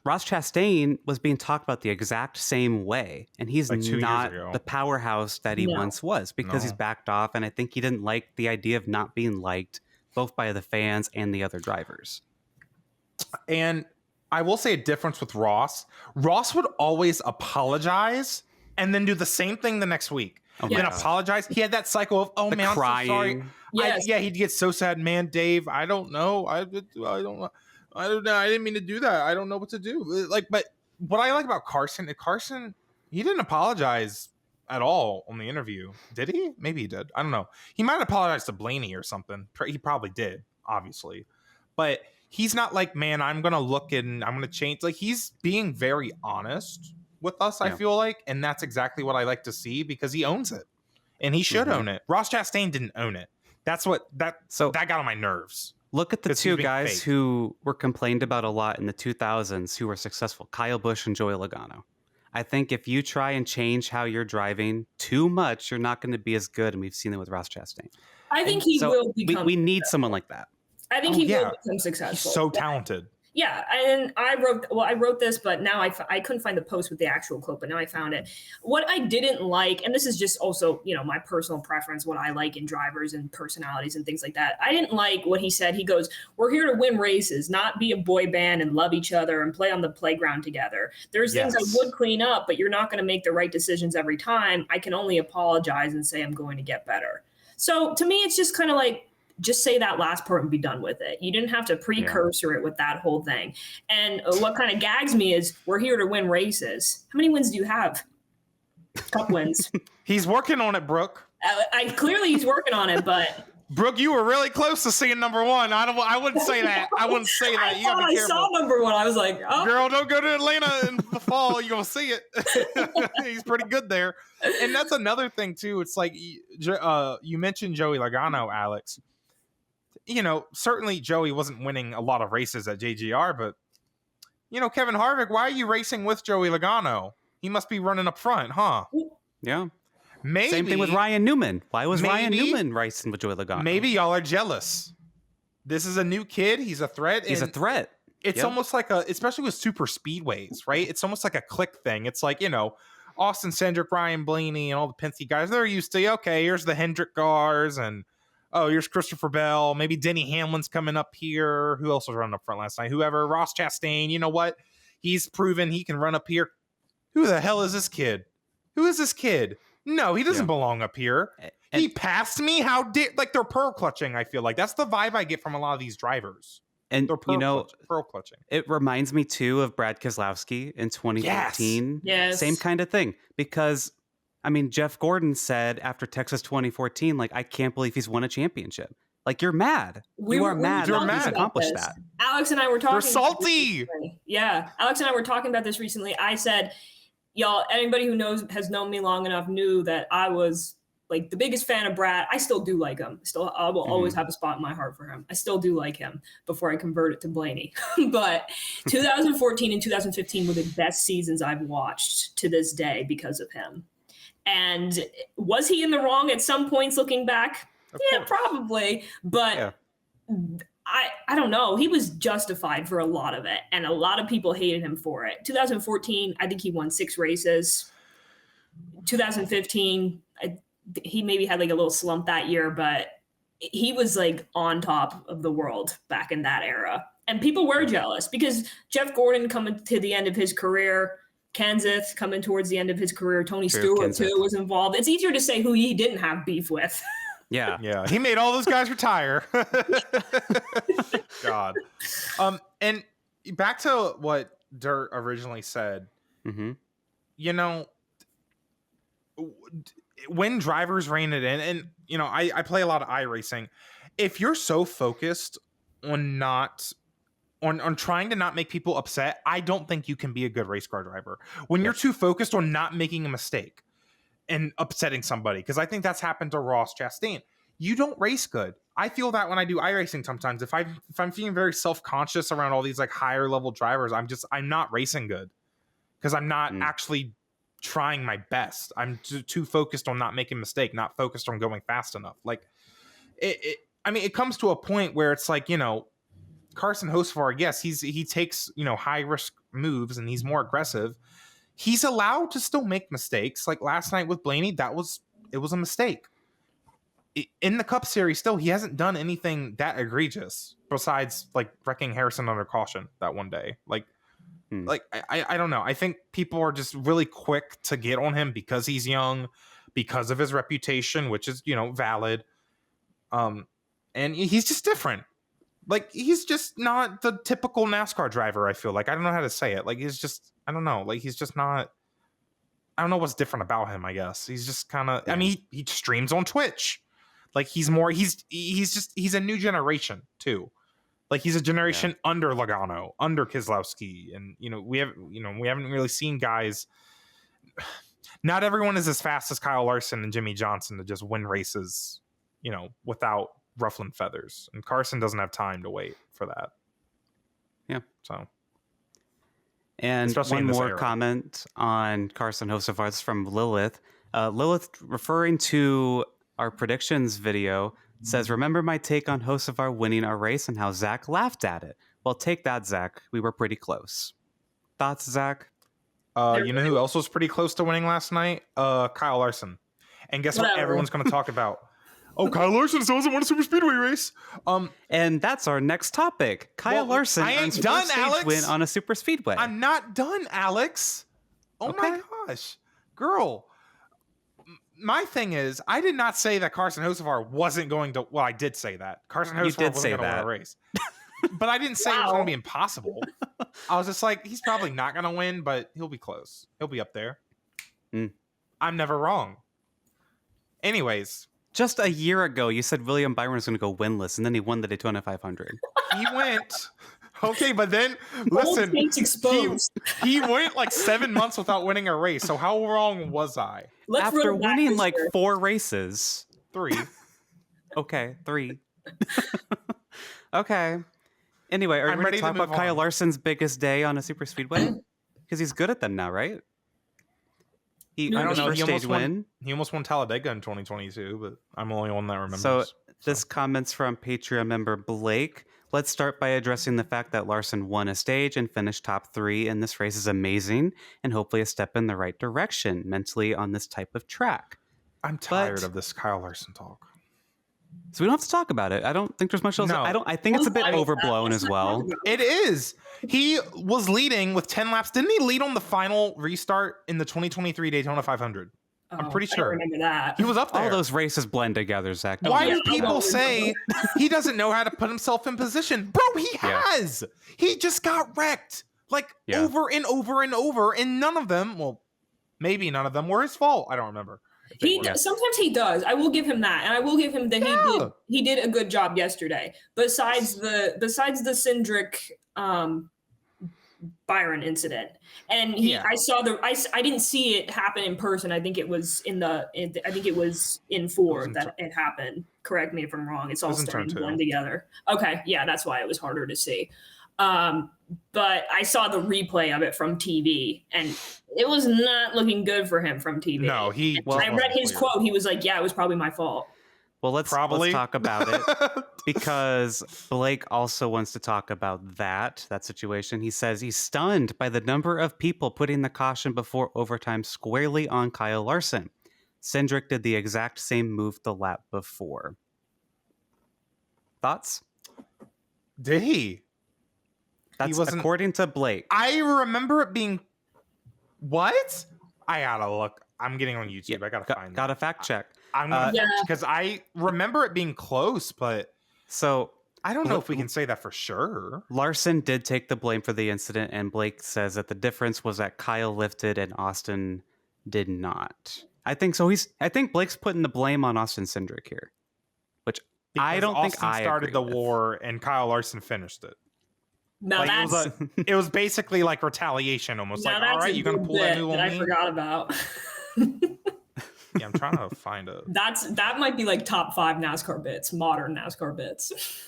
Ross Chastain was being talked about the exact same way, and he's like not the powerhouse that he once was because he's backed off, and I think he didn't like the idea of not being liked both by the fans and the other drivers. And I will say a difference with Ross. Ross would always apologize and then do the same thing the next week. Then apologize. He had that cycle of, oh, man, crying. I'm so sorry. Yes. He'd get so sad. Man, Dave, I don't know. I don't know. I didn't mean to do that. I don't know what to do. Like, but what I like about Carson, he didn't apologize at all on the interview. Did he? Maybe he did. I don't know. He might apologize to Blaney or something. He probably did, obviously. But he's not like, man, I'm going to look and I'm going to change. Like, he's being very honest with us, I feel like. And that's exactly what I like to see because he owns it. And he should own it. Ross Chastain didn't own it. That got on my nerves. Look at the two guys who were complained about a lot in the 2000s who were successful, Kyle Busch and Joey Logano. I think if you try and change how you're driving too much, you're not going to be as good. And we've seen it with Ross Chastain. I think he will become. We need someone like that. I think he will become successful. He's so talented. Yeah, and I wrote this, but now I couldn't find the post with the actual quote, but now I found it. What I didn't like, and this is just also, my personal preference, what I like in drivers and personalities and things like that. I didn't like what he said. He goes, "We're here to win races, not be a boy band and love each other and play on the playground together. There's things I would clean up, but you're not going to make the right decisions every time. I can only apologize and say I'm going to get better." So to me, it's just kind of like, just say that last part and be done with it. You didn't have to precursor it with that whole thing. And what kind of gags me is we're here to win races. How many wins do you have? Cup wins. He's working on it, Brooke. Clearly he's working on it, but Brooke, you were really close to seeing number one. I wouldn't say that. I wouldn't say that. You gotta be careful. I saw number one. I was like, oh. Girl, don't go to Atlanta in the fall. You're gonna see it. He's pretty good there. And that's another thing too. It's like you mentioned Joey Logano, Alex. Certainly Joey wasn't winning a lot of races at JGR, but Kevin Harvick, why are you racing with Joey Logano? He must be running up front, huh? Yeah. Maybe. Same thing with Ryan Newman. Why was Ryan Newman racing with Joey Logano? Maybe y'all are jealous. This is a new kid. He's a threat. He's a threat. It's almost like especially with super speedways, right? It's almost like a click thing. It's like, Austin Cindric, Ryan Blaney, and all the Penske guys, they're used to, okay, here's the Hendrick cars, and here's Christopher Bell. Maybe Denny Hamlin's coming up here. Who else was running up front last night? Whoever. Ross Chastain. You know what? He's proven he can run up here. Who the hell is this kid? Who is this kid? No, he doesn't belong up here. He passed me. How did they're pearl clutching? I feel like that's the vibe I get from a lot of these drivers. And they're pearl clutching. It reminds me too of Brad Keselowski in 2014. Yes. Same kind of thing because. Jeff Gordon said after Texas 2014, I can't believe he's won a championship. You're mad. You are mad. You're mad. He's accomplished that. Alex and I were talking. They're salty. Yeah. Alex and I were talking about this recently. I said, y'all, anybody who has known me long enough knew that I was the biggest fan of Brad. I still do like him. I will always have a spot in my heart for him. I still do like him before I converted to Blaney. But 2014 and 2015 were the best seasons I've watched to this day because of him. And was he in the wrong at some points looking back? Yeah, probably. But I don't know. He was justified for a lot of it. And a lot of people hated him for it. 2014, I think he won 6 races. 2015, he maybe had a little slump that year, but he was on top of the world back in that era. And people were jealous because Jeff Gordon coming to the end of his career, Kenseth coming towards the end of his career. Tony Stewart, too, was involved. It's easier to say who he didn't have beef with. Yeah. Yeah. He made all those guys retire. God. And back to what Dirt originally said, when drivers rein it in, and, I play a lot of iRacing. If you're so focused on on trying to not make people upset, I don't think you can be a good race car driver. When you're too focused on not making a mistake and upsetting somebody, because I think that's happened to Ross Chastain, you don't race good. I feel that when I do iRacing sometimes, if I'm feeling very self-conscious around all these higher level drivers, I'm not racing good because I'm not actually trying my best. I'm too focused on not making a mistake, not focused on going fast enough. Like it comes to a point where it's like, Carson Hocevar, yes, he takes, high risk moves and he's more aggressive. He's allowed to still make mistakes. Like last night with Blaney, it was a mistake. In the Cup Series, still, he hasn't done anything that egregious besides like wrecking Harrison under caution that one day. Like I don't know. I think people are just really quick to get on him because he's young, because of his reputation, which is, valid. And he's just different. Like, he's just not the typical NASCAR driver, I feel like. I don't know how to say it. Like, he's just, I don't know. Like, he's just not, I don't know what's different about him, I guess. He's just kind of, I mean, he streams on Twitch. Like, he's a new generation, too. Like, he's a generation under Logano, under Keselowski. And, we haven't really seen guys. Not everyone is as fast as Kyle Larson and Jimmy Johnson to just win races, without ruffling feathers. And Carson doesn't have time to wait for that. Yeah. So. And especially one more comment on Carson Hocevar. This is from Lilith. Lilith, referring to our predictions video, says, remember my take on Hocevar winning our race and how Zack laughed at it? Well, take that, Zack. We were pretty close. Thoughts, Zack? You know who else was pretty close to winning last night? Kyle Larson. And guess what everyone's going to talk about? Oh, Kyle Larson still hasn't won a super speedway race. And that's our next topic. Kyle Larson earns first stage win on a super speedway. I'm not done, Alex. Oh my gosh, girl. My thing is, I did not say that Carson Hocevar wasn't going to. Well, I did say that Carson Hocevar wasn't going to win a race, but I didn't say it was going to be impossible. I was just like, he's probably not going to win, but he'll be close. He'll be up there. I'm never wrong. Anyways. Just a year ago, you said William Byron was going to go winless, and then he won the Daytona 500. He went. Okay, but then, listen, he went like 7 months without winning a race. So how wrong was I? After winning like 4 races. 3. Okay, 3. Okay. Anyway, are we ready to talk about Kyle Larson's biggest day on a super speedway? Because he's good at them now, right? I don't know. He almost won Talladega in 2022, but I'm the only one that remembers. So this comment's from Patreon member Blake. Let's start by addressing the fact that Larson won a stage and finished top 3 in this race is amazing and hopefully a step in the right direction mentally on this type of track. I'm tired of this Kyle Larson talk. So we don't have to talk about it. I don't think there's much else. I think it's a bit overblown as well. It is. He was leading with 10 laps. Didn't he lead on the final restart in the 2023 Daytona 500? I'm pretty sure. I remember that. He was up there. All those races blend together, Zach. Why do people say he doesn't know how to put himself in position? Bro, he has. He just got wrecked over and over and over. And none of them, well, maybe none of them were his fault. I don't remember. Sometimes he does. I will give him that, and I will give him that he did a good job yesterday. Besides the Cindric Byron incident, and I didn't see it happen in person. I think it was in 4 that it happened. Correct me if I'm wrong. It's all starting to blend together. Okay, yeah, that's why it was harder to see. But I saw the replay of it from TV, and it was not looking good for him from TV. No, I read his quote. He was like, "Yeah, it was probably my fault." Well, let's talk about it because Blake also wants to talk about that situation. He says he's stunned by the number of people putting the caution before overtime squarely on Kyle Larson. Cindric did the exact same move the lap before. Thoughts? Did he? That's according to Blake. I remember it being what? I gotta look. I'm getting on YouTube. I gotta find. Gotta fact check. I'm gonna because I remember it being close, but I don't know if we can say that for sure. Larson did take the blame for the incident, and Blake says that the difference was that Kyle lifted and Austin did not. I think so. I think Blake's putting the blame on Austin Cindric here, which I don't think I started the war and Kyle Larson finished it. No, it was basically like retaliation almost. Like, all right, you're going to pull that move on me? I forgot about. Yeah, I'm trying to find it. That might be like top 5 NASCAR bits, modern NASCAR bits.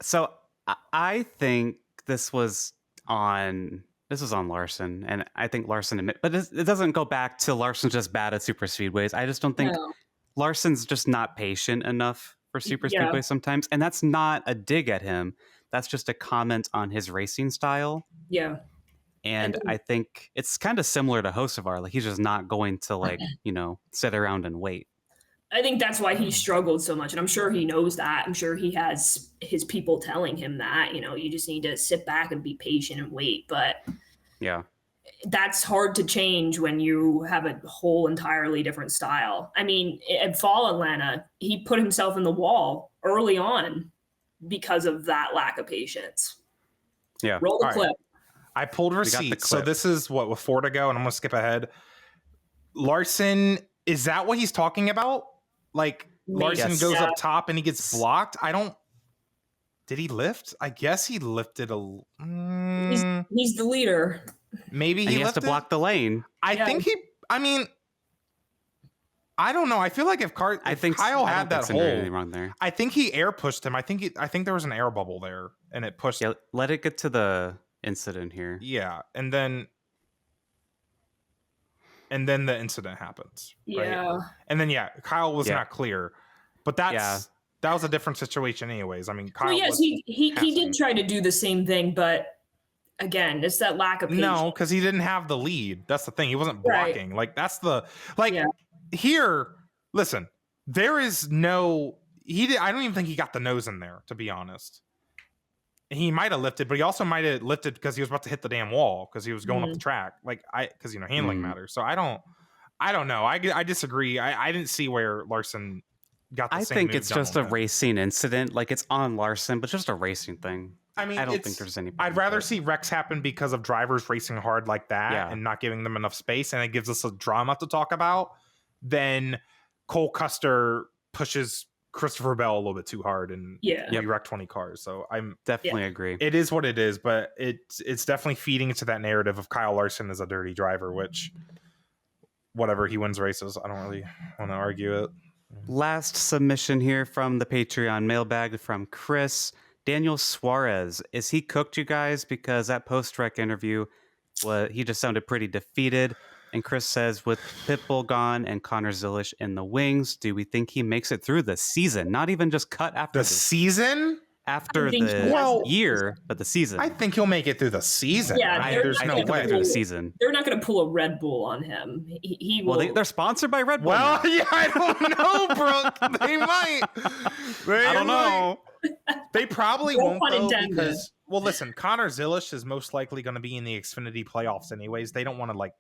So I think this was on This is on Larson, and I think Larson but it doesn't go back to Larson's just bad at super speedways. I just don't think Larson's just not patient enough for super speedways sometimes, and that's not a dig at him. That's just a comment on his racing style. Yeah. And I think it's kind of similar to Hocevar. Like, he's just not going to, like, you know, sit around and wait. I think that's why he struggled so much. And I'm sure he knows that. I'm sure he has his people telling him that, you know, you just need to sit back and be patient and wait. But yeah, that's hard to change when you have a whole entirely different style. I mean, at Fall Atlanta, he put himself in the wall early on because of that lack of patience. Yeah. Roll the clip. Right. I pulled receipts. So this is what, with 4 to go, and I'm going to skip ahead. Larson, is that what he's talking about? Like, Larson goes up top and he gets blocked? Did he lift? I guess he lifted he's the leader. Maybe he has to block the lane. I think I don't know. I feel like if Kyle had that hole, wrong there. I think he air pushed him. I think there was an air bubble there, and it pushed. Yeah, let it get to the incident here. Yeah, and then the incident happens. Yeah, right? And then Kyle was not clear, but that was a different situation, anyways. I mean, Kyle. Well, yes, he did try to do the same thing, but again, it's that lack of patience. No, because he didn't have the lead. That's the thing. He wasn't blocking. Right. Like, that's the here. Listen, there is no. I don't even think he got the nose in there, to be honest. He might have lifted, but he also might have lifted because he was about to hit the damn wall because he was going up the track. Like, because handling matters. So I don't know. I disagree. I didn't see where Larson got the same. I think it's just a racing incident. Like, it's on Larson, but just a racing thing. I mean, I don't think there's any. I'd rather see wrecks happen because of drivers racing hard like that and not giving them enough space, and it gives us a drama to talk about, than Cole Custer pushes Christopher Bell a little bit too hard and we wrecked 20 cars. So I'm definitely agree. It is what it is, but it's definitely feeding into that narrative of Kyle Larson as a dirty driver, which whatever, he wins races. I don't really want to argue it. Last submission here from the Patreon mailbag from Chris. Daniel Suarez, is he cooked, you guys? Because that post-wreck interview, he just sounded pretty defeated. And Chris says, with Pitbull gone and Connor Zilisch in the wings, do we think he makes it through the season? Not even just cut after the season? After the year, but the season. I think he'll make it through the season. Yeah, there's no way. Through the season. They're not going to pull a Red Bull on him. He will. Well, they're sponsored by Red Bull. Well, I don't know, Brooke. They might. I don't know. They probably won't, though, because, well, listen, Connor Zilisch is most likely going to be in the Xfinity playoffs anyways. They don't want to,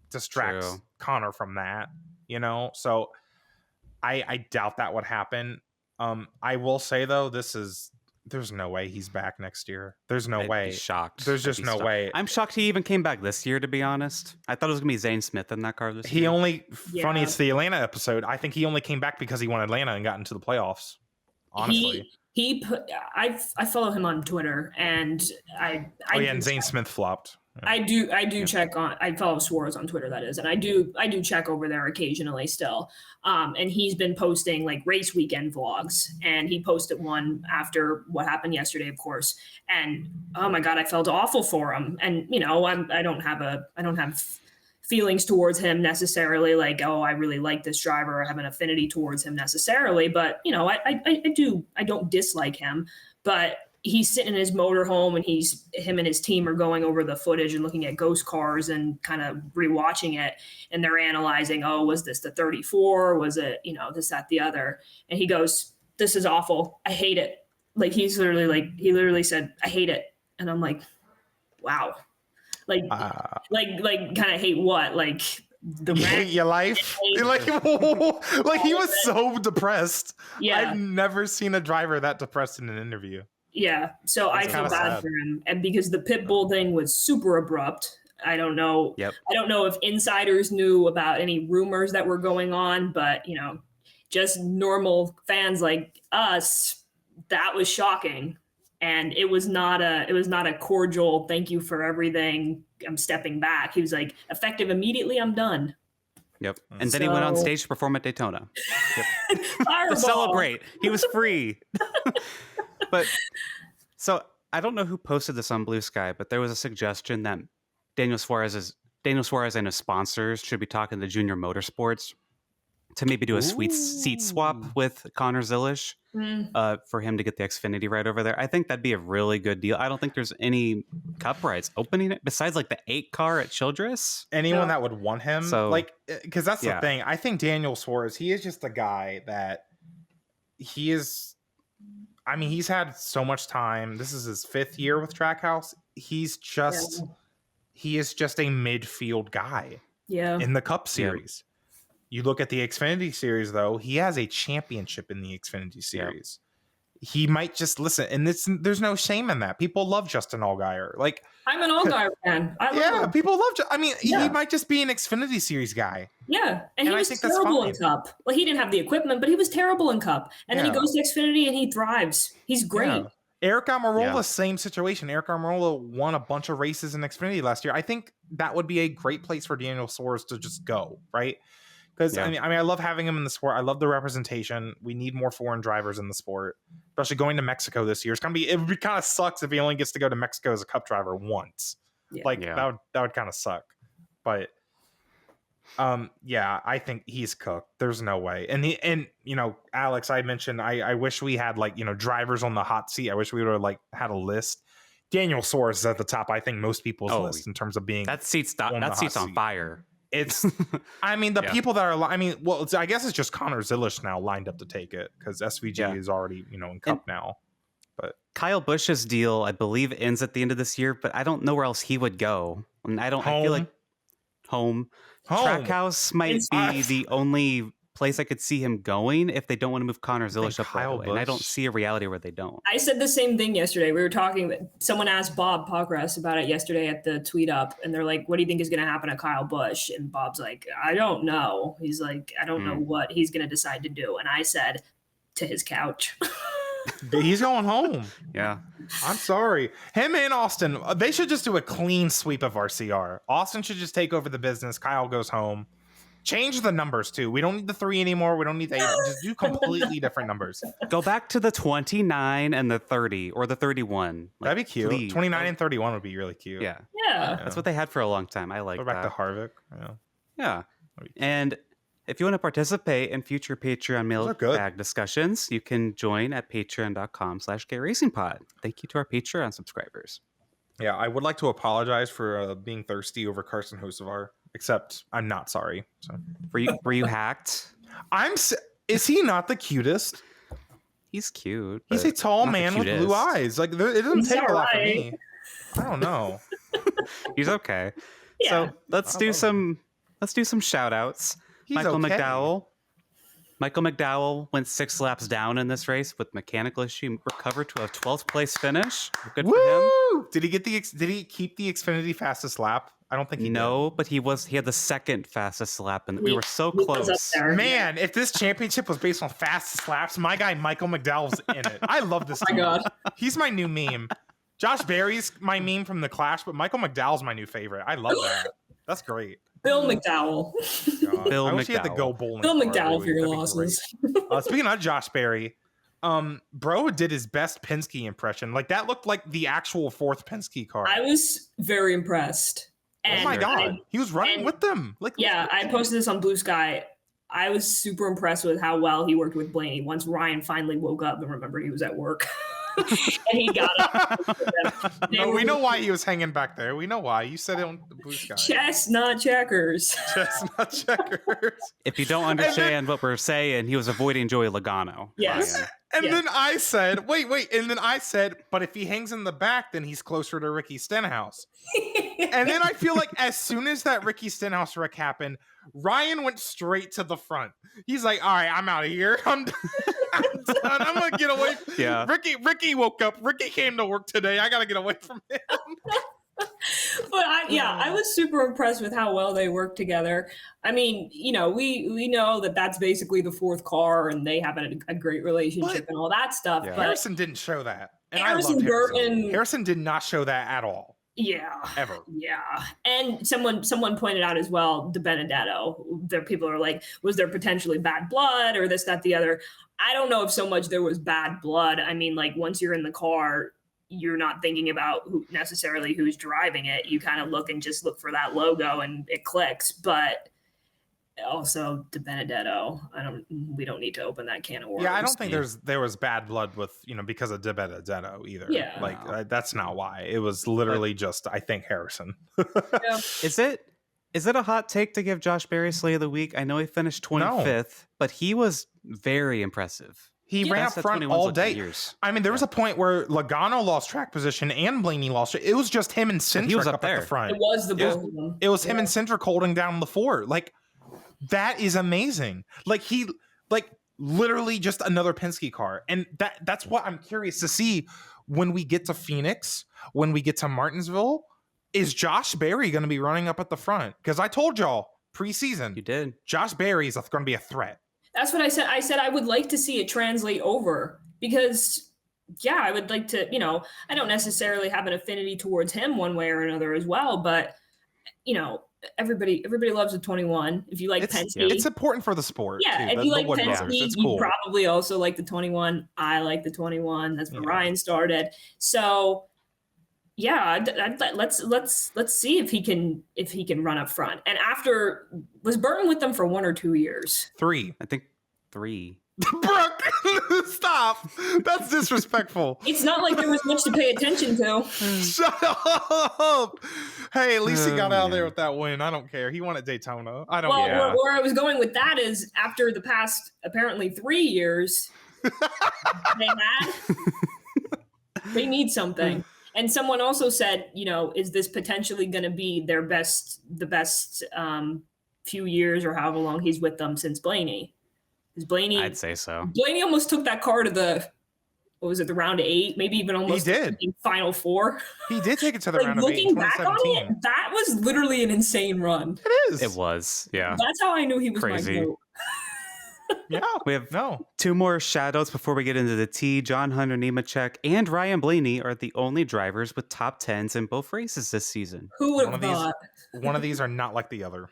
distract Connor from that, So I doubt that would happen. I will say, though, there's no way he's back next year. There's no way. I'd be shocked. There's just no way. I'm shocked he even came back this year, to be honest. I thought it was going to be Zane Smith in that car this year. Funny, it's the Atlanta episode. I think he only came back because he won Atlanta and got into the playoffs. Honestly. I follow him on Twitter, and and Zane Smith flopped. I do check on. I follow Suarez on Twitter, that is, and I do check over there occasionally still. And he's been posting race weekend vlogs, and he posted one after what happened yesterday, of course. And oh my God, I felt awful for him. And I don't have feelings towards him necessarily, I really like this driver, I have an affinity towards him necessarily, but I don't dislike him. But he's sitting in his motorhome, and him and his team are going over the footage and looking at ghost cars and kind of rewatching it, and they're analyzing, was this the 34? Was it, this, that, the other? And he goes, "This is awful. I hate it." He literally said, "I hate it." And I'm like, wow. Kind of hate what? The hate your life? He was so depressed. Yeah. I've never seen a driver that depressed in an interview. Yeah, so I feel bad for him, and because the Pitbull thing was super abrupt. I don't know. Yep. I don't know if insiders knew about any rumors that were going on, but just normal fans like us, that was shocking, and it was not a cordial "thank you for everything, I'm stepping back." He was like, "Effective immediately, I'm done." Yep. And then he went on stage to perform at Daytona. Yep. To celebrate. He was free. But so I don't know who posted this on Blue Sky, but there was a suggestion that Daniel Suarez and his sponsors should be talking to Junior Motorsports to maybe do a sweet seat swap with Connor Zilisch for him to get the Xfinity right over there. I think that'd be a really good deal. I don't think there's any Cup rides opening it besides like the 8 car at Childress. Anyone that would want him, because that's the thing. I think Daniel Suarez, he is just a guy that he is. I mean, he's had so much time. This is his 5th year with Trackhouse. He is just a midfield guy. Yeah. In the Cup Series. You look at the Xfinity Series, though, he has a championship in the Xfinity Series. Yep. He might just listen, and there's no shame in that. People love Justin Allgaier. Like, I'm an Allgaier fan. People love. He might just be an Xfinity Series guy. Yeah, and he was terrible in Cup. Well, he didn't have the equipment, but he was terrible in Cup. And then he goes to Xfinity and he thrives. He's great. Yeah. Eric Almirola, same situation. Eric Almirola won a bunch of races in Xfinity last year. I think that would be a great place for Daniel Suarez to just go, right? Because I love having him in the sport. I love the representation. We need more foreign drivers in the sport, especially going to Mexico this year. It would kind of sucks if he only gets to go to Mexico as a Cup driver once. Yeah. That would kind of suck. But I think he's cooked. There's no way. And Alex, I mentioned I wish we had drivers on the hot seat. I wish we would have had a list. Daniel Suarez is at the top. I think most people's list in terms of being that seat's on fire. It's, people that are, I guess it's just Connor Zilisch now lined up to take it because SVG is already, in Cup now. But Kyle Busch's deal, I believe, ends at the end of this year, but I don't know where else he would go. And I feel like home. Trackhouse might be the only place I could see him going if they don't want to move Connor Zilisch up right away. And I don't see a reality where they don't. I said the same thing yesterday. We were talking, someone asked Bob Pockrass about it yesterday at the tweet up, and they're like, what do you think is going to happen to Kyle Busch? And Bob's like, I don't know. He's like, I don't know what he's going to decide to do. And I said, to his couch. He's going home. Yeah. I'm sorry. Him and Austin, they should just do a clean sweep of RCR. Austin should just take over the business. Kyle goes home. Change the numbers, too. We don't need the 3 anymore. We don't need the 8. Just do completely different numbers. Go back to the 29 and the 30 or the 31. That'd be cute. Please. 29 and 31 would be really cute. Yeah. That's what they had for a long time. I like that. Go back to Harvick. Yeah. And if you want to participate in future Patreon mailbag discussions, you can join at patreon.com/GayRacingPod. Thank you to our Patreon subscribers. Yeah, I would like to apologize for being thirsty over Carson Hocevar. Except I'm not sorry. So were you hacked? Is he not the cutest? He's cute. He's a tall man with blue eyes. It doesn't take a lot for me. I don't know. He's okay. Yeah. So let's do some shout outs. Michael McDowell went 6 laps down in this race with mechanical issue, recovered to a 12th place finish. Good for him. Did he keep the Xfinity fastest lap? I don't think he did. But he had the 2nd fastest lap, and we were so close. Man, if this championship was based on fastest laps, my guy Michael McDowell's in it. I love this. Oh my god, he's my new meme. Josh Berry's my meme from the Clash, but Michael McDowell's my new favorite. I love that. That's great. Bill McDowell. I wish he had to go bowling. Bill McDowell for your losses. Speaking of Josh Berry, bro did his best Penske impression. That looked like the actual 4th Penske car. I was very impressed. And oh my god, he was running with them. I posted this on Blue Sky. I was super impressed with how well he worked with Blaney. Once Ryan finally woke up and remembered he was at work. And he got up. No, we know why he was hanging back there. We know why. You said it on the Blue Sky. Chestnut checkers. Chestnut checkers. If you don't understand what we're saying, he was avoiding Joey Logano. Yes. Ryan. And then I said, wait. And then I said, but if he hangs in the back, then he's closer to Ricky Stenhouse. And then I feel like as soon as that Ricky Stenhouse wreck happened, Ryan went straight to the front. He's like, all right, I'm out of here. I'm done. I'm going to get away. Yeah. Ricky woke up. Ricky came to work today. I got to get away from him. But I was super impressed with how well they work together. I mean, we know that that's basically the 4th car and they have a great relationship and all that stuff. Yeah. But Harrison didn't show that. And Harrison did not show that at all. Yeah. Ever. Yeah. And someone pointed out as well, DiBenedetto, there people are like, was there potentially bad blood or this, that, the other? I don't know if so much there was bad blood. I mean, once you're in the car, you're not thinking about necessarily who's driving it. You kind of look for that logo and it clicks. But also DiBenedetto, we don't need to open that can of worms. Yeah, I don't think there was bad blood with, because of DiBenedetto either. Yeah. Like that's not why. It was literally just, I think, Harrison. Yeah. Is it a hot take to give Josh Berry Slay of the Week? I know he finished 25th, but he was very impressive. He ran up front all day. I mean, there was a point where Logano lost track position and Blaney lost it. It was just him and Cindric up at the front. It was the both of them. It was him and Cindric holding down the fort. Like, that is amazing. Like, literally just another Penske car. And that's what I'm curious to see when we get to Phoenix, when we get to Martinsville. Is Josh Berry going to be running up at the front? Because I told y'all preseason. You did. Josh Berry is going to be a threat. That's what I said. I said I would like to see it translate over because, yeah, I would like to, I don't necessarily have an affinity towards him one way or another as well. But, everybody loves a 21. If you like Penske. It's important for the sport. Yeah, too. If you like Penske, you probably also like the 21. I like the 21. That's where Ryan started. So, yeah, let's see if he can run up front. And after, was Burton with them for 1 or 2 years? 3. I think 3. Brooke, stop. That's disrespectful. It's not like there was much to pay attention to. Shut up. Hey, at least he got out of there with that win. I don't care. He won at Daytona. I don't care. Well, where I was going with that is after the past apparently 3 years, they need something. And someone also said, is this potentially going to be the best few years or however long he's with them since Blaney? Because Blaney, I'd say so. Blaney almost took that car to the round 8, maybe even almost he did. Final 4. He did take it to the round of 8 looking back on it, that was literally an insane run. It is. It was, yeah. That's how I knew he was crazy. My GOAT. Yeah, we have 2 more shoutouts before we get into the T. John Hunter Nemechek and Ryan Blaney are the only drivers with top 10s in both races this season. Who would have thought? One of these are not like the other.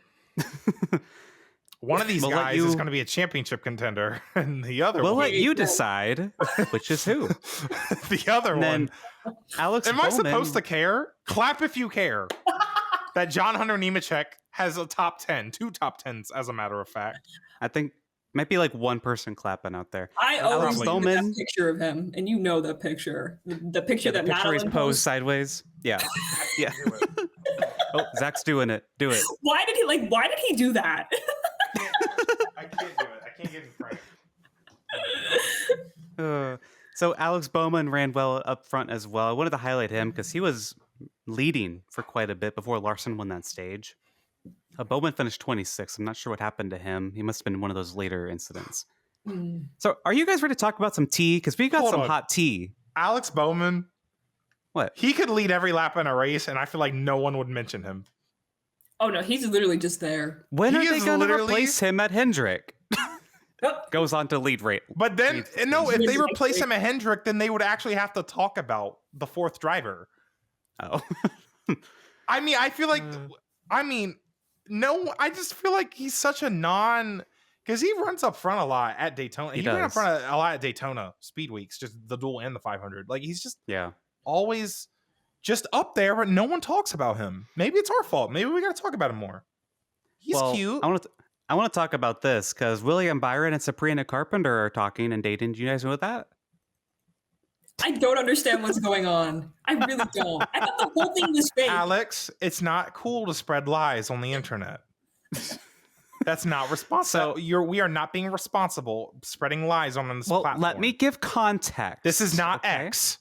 One of these guys is going to be a championship contender, and the other we'll let you decide which is who. The other one. Alex Am Bowman, I supposed to care? Clap if you care. That John Hunter Nemechek has a top 10, 2 top 10s, as a matter of fact. I think might be like one person clapping out there. I always look at that picture of him, and that picture. The picture that Madeline posed sideways. Yeah. Yeah. Oh, Zach's doing it. Do it. Why did he do that? I can't do it. I can't get in front. So Alex Bowman ran well up front as well. I wanted to highlight him because he was leading for quite a bit before Larson won that stage. Bowman finished 26th. I'm not sure what happened to him. He must have been one of those later incidents. So are you guys ready to talk about some tea? Because we got some hot tea. Alex Bowman. What? He could lead every lap in a race, and I feel like no one would mention him. Oh, no. He's literally just there. When are they going to replace him at Hendrick? Goes on to lead rate. But then, if they replace him at Hendrick, then they would actually have to talk about the 4th driver. Oh. I mean, I feel like... No, I just feel like he's such a because he runs up front a lot at Daytona. He ran up front a lot at Daytona Speed Weeks, just the dual and the 500. Like, he's just always just up there, but no one talks about him. Maybe it's our fault. Maybe we got to talk about him more. He's cute. I want to talk about this because William Byron and Sabrina Carpenter are talking and dating. Do you guys know that? I don't understand what's going on. I really don't. I thought the whole thing was fake. Alex, it's not cool to spread lies on the internet. That's not responsible. So, we are not being responsible spreading lies on this platform. Let me give context. This is not X.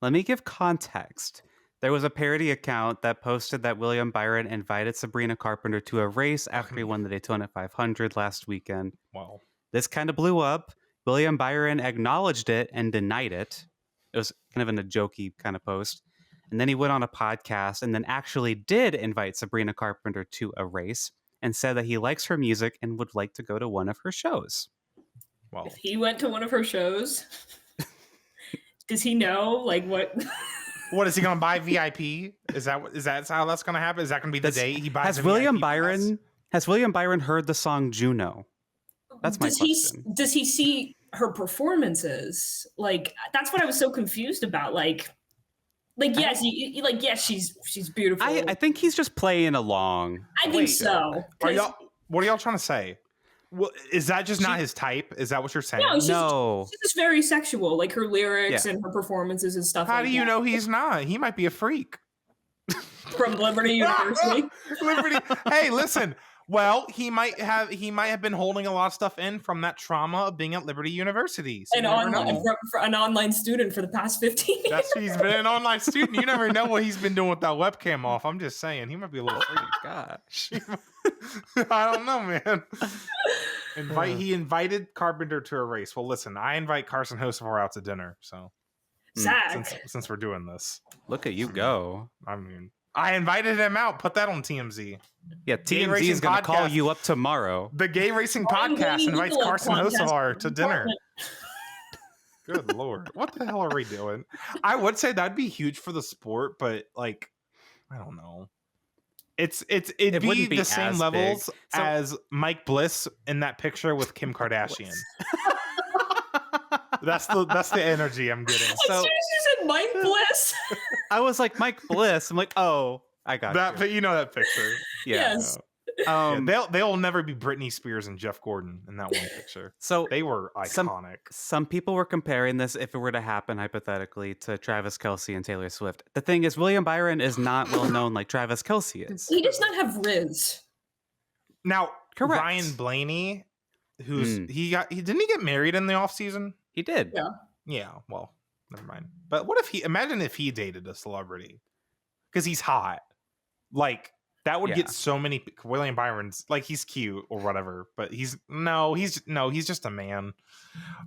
Let me give context. There was a parody account that posted that William Byron invited Sabrina Carpenter to a race after he won the Daytona 500 last weekend. Wow. This kind of blew up. William Byron acknowledged it and denied it. It was kind of in a jokey kind of post. And then he went on a podcast and then actually did invite Sabrina Carpenter to a race and said that he likes her music and would like to go to one of her shows. Well, if he went to one of her shows, does he know what? What is he going to buy VIP? Is that how that's going to happen? Is that going to be the day he buys? Has William Byron heard the song Juno? That's my question. Does he see her performances. Like, that's what I was so confused about. Like yes, yes, she's beautiful. I think he's just playing along. I think so. What are y'all trying to say? Well, is that just not his type? Is that what you're saying? No, she's just very sexual, like her lyrics and her performances and stuff. How do you know he's not? He might be a freak. From Liberty University. Liberty. Hey, listen. Well, he might have been holding a lot of stuff in from that trauma of being at Liberty University. So for an online student for the past 15 years. He's been an online student. You never know what he's been doing with that webcam off. I'm just saying, he might be a little freaky. Gosh. I don't know, man. He invited Carpenter to a race. Well, listen, I invite Carson Hocevar out to dinner. So, Zack. Since we're doing this, look at you go. I mean, I invited him out. Put that on TMZ. Yeah, TMZ is going to call you up tomorrow. The Gay Racing Podcast invites Carson Hocevar to dinner. Good Lord. What the hell are we doing? I would say that'd be huge for the sport, but like, I don't know. It'd be the same levels as Mike Bliss in that picture with Kim Kardashian. That's the energy I'm getting. So you said Mike Bliss. I was like, Mike Bliss. I'm like, oh, I got that. But you know that picture. Yeah. Yes. They'll never be Britney Spears and Jeff Gordon in that one picture. So they were iconic. Some people were comparing this, if it were to happen hypothetically, to Travis Kelce and Taylor Swift. The thing is, William Byron is not well known like Travis Kelce is. He does not have Riz. Now, correct. Ryan Blaney, didn't he get married in the off season? He did. Yeah. Yeah. Well, never mind. But what if imagine if he dated a celebrity, because he's hot, like. That would get so many. William Byron's like, he's cute or whatever, but he's just a man.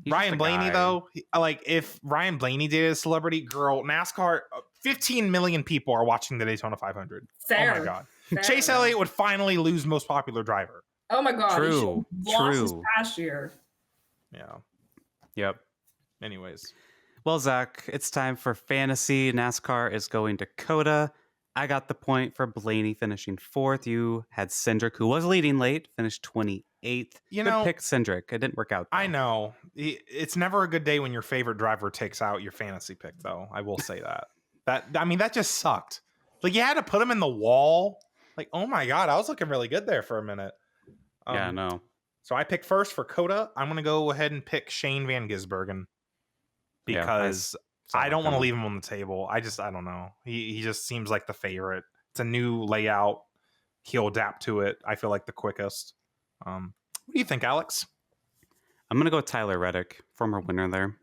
Ryan Blaney though, like if Ryan Blaney dated a celebrity girl, NASCAR, 15 million people are watching the Daytona 500. Fair. Oh my god. Fair. Chase Elliott would finally lose most popular driver. Oh my god. True. Lost past year. Yeah. Yep. Anyways. Well, Zach, it's time for fantasy. NASCAR is going to COTA. I got the point for Blaney finishing 4th. You had Cindric, who was leading late, finished 28th. Good pick, Cindric. It didn't work out, though. I know. It's never a good day when your favorite driver takes out your fantasy pick, though. I will say that. That just sucked. Like, you had to put him in the wall. Like, oh my god, I was looking really good there for a minute. Yeah, I know. So I picked first for COTA. I'm going to go ahead and pick Shane Van Gisbergen. Because... I don't want to leave him on the table. I don't know. He just seems like the favorite. It's a new layout. He'll adapt to it. I feel like the quickest. What do you think, Alex? I'm going to go with Tyler Reddick, former winner there.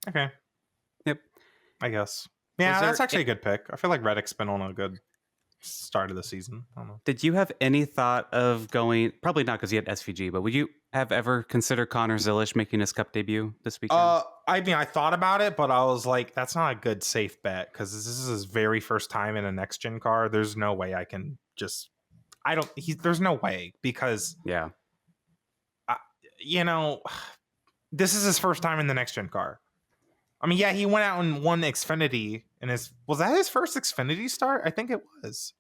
Okay. Yep. I guess. Yeah, that's actually a good pick. I feel like Reddick's been on a good start of the season. I don't know. Did you have any thought of going, probably not because you had SVG, but would you have ever considered Connor Zilisch making his Cup debut this weekend? I thought about it, but I was like, that's not a good safe bet because this is his very first time in a next gen car. There's no way I can just, there's no way because, this is his first time in the next gen car. I mean, yeah, he went out and won Xfinity was that his first Xfinity start? I think it was.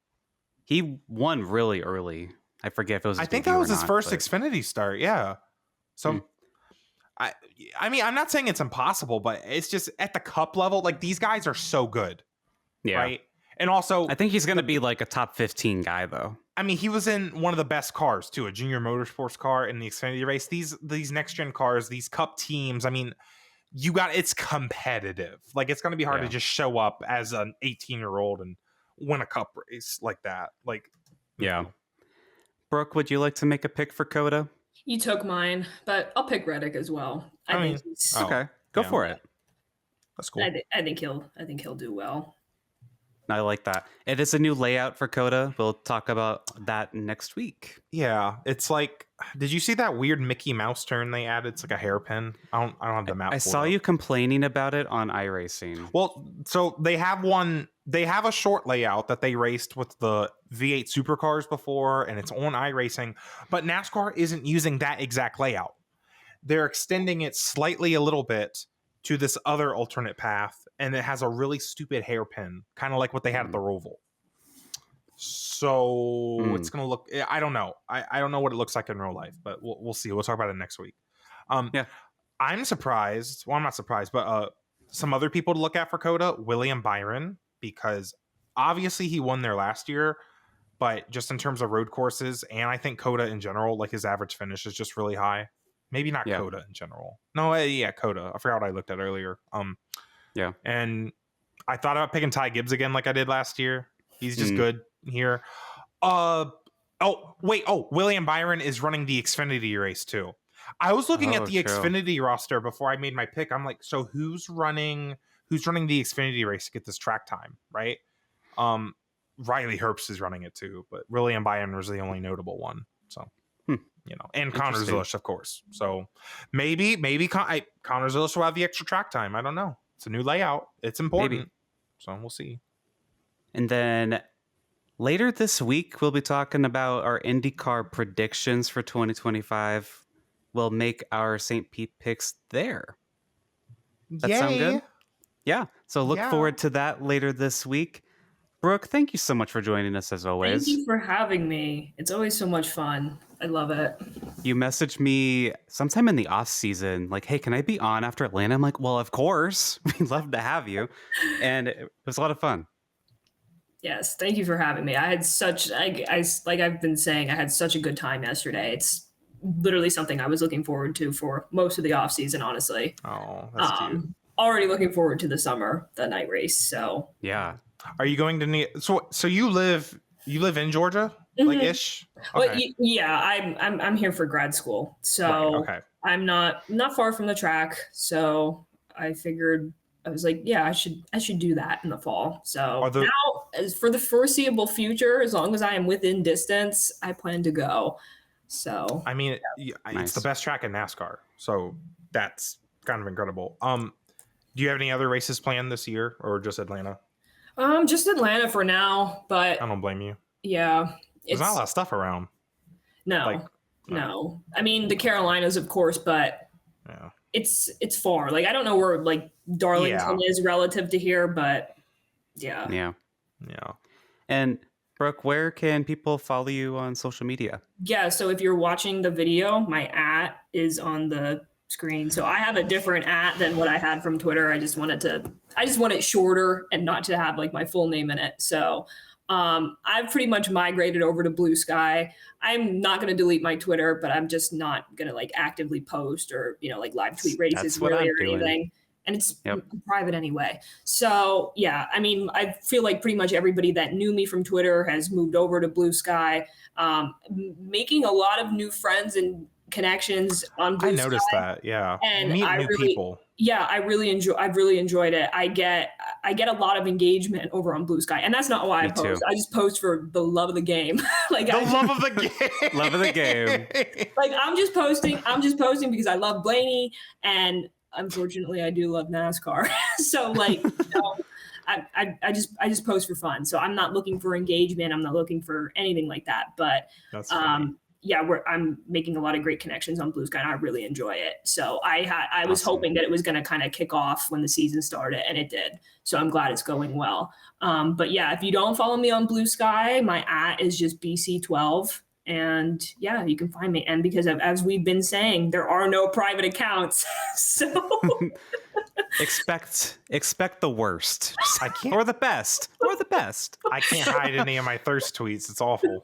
He won really early. I forget if it was. I think that was his first Xfinity start. Yeah. So, I mean, I'm not saying it's impossible, but it's just at the Cup level. Like these guys are so good. Yeah. Right. And also, I think he's going to be like a top 15 guy, though. I mean, he was in one of the best cars too, a junior motorsports car in the Xfinity race. These next gen cars, these Cup teams. I mean, it's competitive. Like it's going to be hard to just show up as an 18-year-old and win a Cup race like that. Like, yeah. Brooke, would you like to make a pick for COTA? You took mine, but I'll pick Reddick as well. I think okay. Go for it. That's cool. I think he'll do well. I like that. It is a new layout for COTA. We'll talk about that next week. Yeah, it's like, did you see that weird Mickey Mouse turn they added? It's like a hairpin. I don't have the map. I saw you complaining about it on iRacing. Well, so they have one. They have a short layout that they raced with the V8 supercars before, and it's on iRacing. But NASCAR isn't using that exact layout. They're extending it slightly a little bit to this other alternate path, and it has a really stupid hairpin, kind of like what they had at the Roval. So it's gonna look. I don't know. I don't know what it looks like in real life, but we'll see. We'll talk about it next week. I'm surprised. Well, I'm not surprised, but some other people to look at for Coda, William Byron, because obviously he won there last year, but just in terms of road courses, and I think Coda in general, like his average finish is just really high. Maybe not Coda in general. No, yeah, Coda. I forgot what I looked at earlier. Yeah. And I thought about picking Ty Gibbs again like I did last year. He's just good here. William Byron is running the Xfinity race too. I was looking at the Xfinity roster before I made my pick. I'm like, so who's running the Xfinity race to get this track time, right? Riley Herbst is running it too, but William Byron was the only notable one. So, and Connor Zilish, of course. So maybe Connor Zilish will have the extra track time. I don't know. It's a new layout. It's important. Maybe. So we'll see. And then later this week, we'll be talking about our IndyCar predictions for 2025. We'll make our St. Pete picks there. That sound good? Yeah. So look forward to that later this week. Brooke, thank you so much for joining us as always. Thank you for having me. It's always so much fun. I love it. You messaged me sometime in the off season, like, hey, can I be on after Atlanta? I'm like, well, of course. We'd love to have you. And it was a lot of fun. Yes. Thank you for having me. I had such, like I've been saying, I had such a good time yesterday. It's literally something I was looking forward to for most of the off season, honestly. Oh, that's cute. Already looking forward to the summer, the night race. So yeah. Are you going to so you live in Georgia, like ish? Okay. Well, yeah, I'm here for grad school, so I'm not far from the track. So I figured, I was like, yeah, I should do that in the fall. So now, as for the foreseeable future, as long as I am within distance, I plan to go. So I mean, it's the best track in NASCAR, so that's kind of incredible. Do you have any other races planned this year, or just Atlanta? Just Atlanta for now, but I don't blame you. Yeah, there's not a lot of stuff around. No. I mean, the Carolinas, of course, but it's far. Like, I don't know where like Darlington is relative to here, but yeah. And Brooke, where can people follow you on social media? Yeah, so if you're watching the video, my @ is on the screen. So I have a different @ than what I had from Twitter. I just want it shorter and not to have like my full name in it. So I've pretty much migrated over to Blue Sky. I'm not going to delete my Twitter, but I'm just not going to like actively post or, like live tweet races really or anything. And it's private anyway. So yeah, I mean, I feel like pretty much everybody that knew me from Twitter has moved over to Blue Sky, making a lot of new friends and connections on Blue Sky. I noticed that, and meet new people. Yeah, I've really enjoyed it. I get a lot of engagement over on Blue Sky, and that's not why I post. I just post for the love of the game. Love of the game. Love of the game. Like I'm just posting because I love Blaney, and unfortunately, I do love NASCAR. So like, I just post for fun. So I'm not looking for engagement. I'm not looking for anything like that. But that's I'm making a lot of great connections on Blue Sky, and I really enjoy it. So I was hoping that it was going to kind of kick off when the season started, and it did. So I'm glad it's going well. But yeah, if you don't follow me on Blue Sky, my @ is just BC12. And yeah, you can find me. And because as we've been saying, there are no private accounts. So expect the worst. Or the best. I can't hide any of my thirst tweets. It's awful.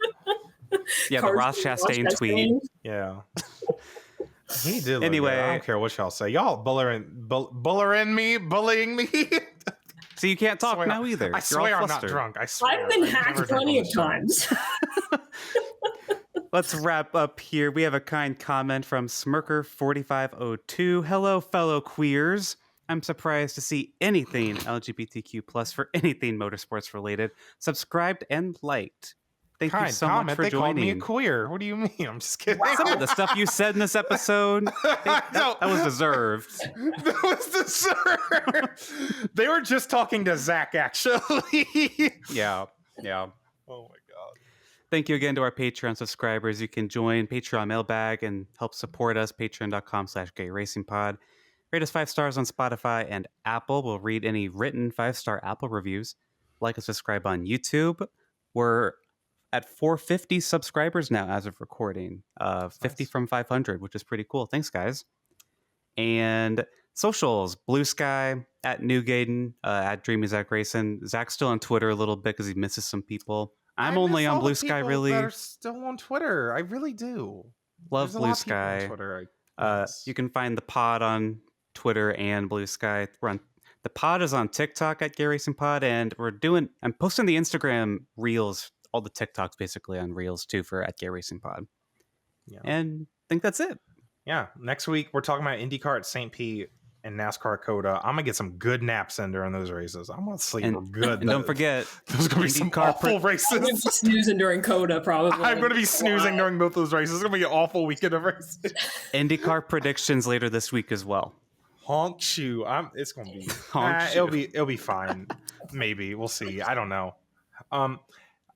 Yeah, the Ross Chastain tweet. Yeah. He did. Anyway, I don't care what y'all say. Y'all bullying me. So you can't talk now either. I swear I'm not drunk. I swear. I've been hacked plenty of times. Let's wrap up here. We have a kind comment from Smirker4502. Hello, fellow queers. I'm surprised to see anything LGBTQ+ for anything motorsports related subscribed and liked. Thank you so much for joining. They called me a queer. What do you mean? I'm just kidding. Some of the stuff you said in this episode, that was deserved. That was deserved. They were just talking to Zack, actually. Yeah. Oh my God. Thank you again to our Patreon subscribers. You can join Patreon Mailbag and help support us. Patreon.com/GayRacingPod. Rate us 5 stars on Spotify and Apple. We'll read any written 5-star Apple reviews. Like and subscribe on YouTube. We're at 450 subscribers now as of recording. 50 from 500, which is pretty cool. Thanks, guys. And socials, Blue Sky, at Newgaden, at Dreamy Zack Racing. Zach's still on Twitter a little bit because he misses some people. I'm only on Blue Sky, really. That are still on Twitter. I really do. Love Blue Sky. On Twitter. You can find the pod on Twitter and Blue Sky. The pod is on TikTok at Gear Racing Pod, and I'm posting the Instagram reels, all the TikToks basically on reels too for at Gear Racing Pod. Yeah. And I think that's it. Yeah. Next week we're talking about IndyCar at St. Pete and NASCAR COTA. I'm gonna get some good naps in during those races. I'm gonna sleep good. And don't forget, there's gonna be some awful races. I'm gonna be snoozing during COTA probably. I'm gonna be snoozing during both those races. It's gonna be an awful weekend of races. IndyCar predictions later this week as well. Honk shoe. It's gonna be. It'll be fine. Maybe we'll see. I don't know. I'm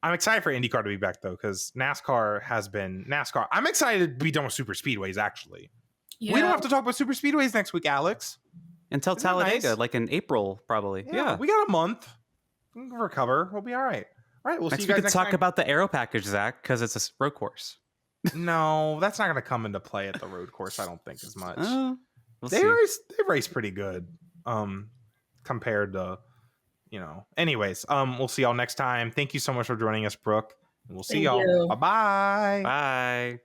excited for IndyCar to be back though, because NASCAR has been NASCAR. I'm excited to be done with super speedways. Actually, we don't have to talk about super speedways next week, Alex. Until Talladega, like in April, probably. Yeah, we got a month. We can recover. We'll be all right. All right, we'll see you guys next time. Talk about the aero package, Zach, because it's a road course. No, that's not going to come into play at the road course. I don't think as much. They race pretty good compared to, anyways, we'll see y'all next time. Thank you so much for joining us, Brooke. And we'll see y'all. Bye-bye. Bye.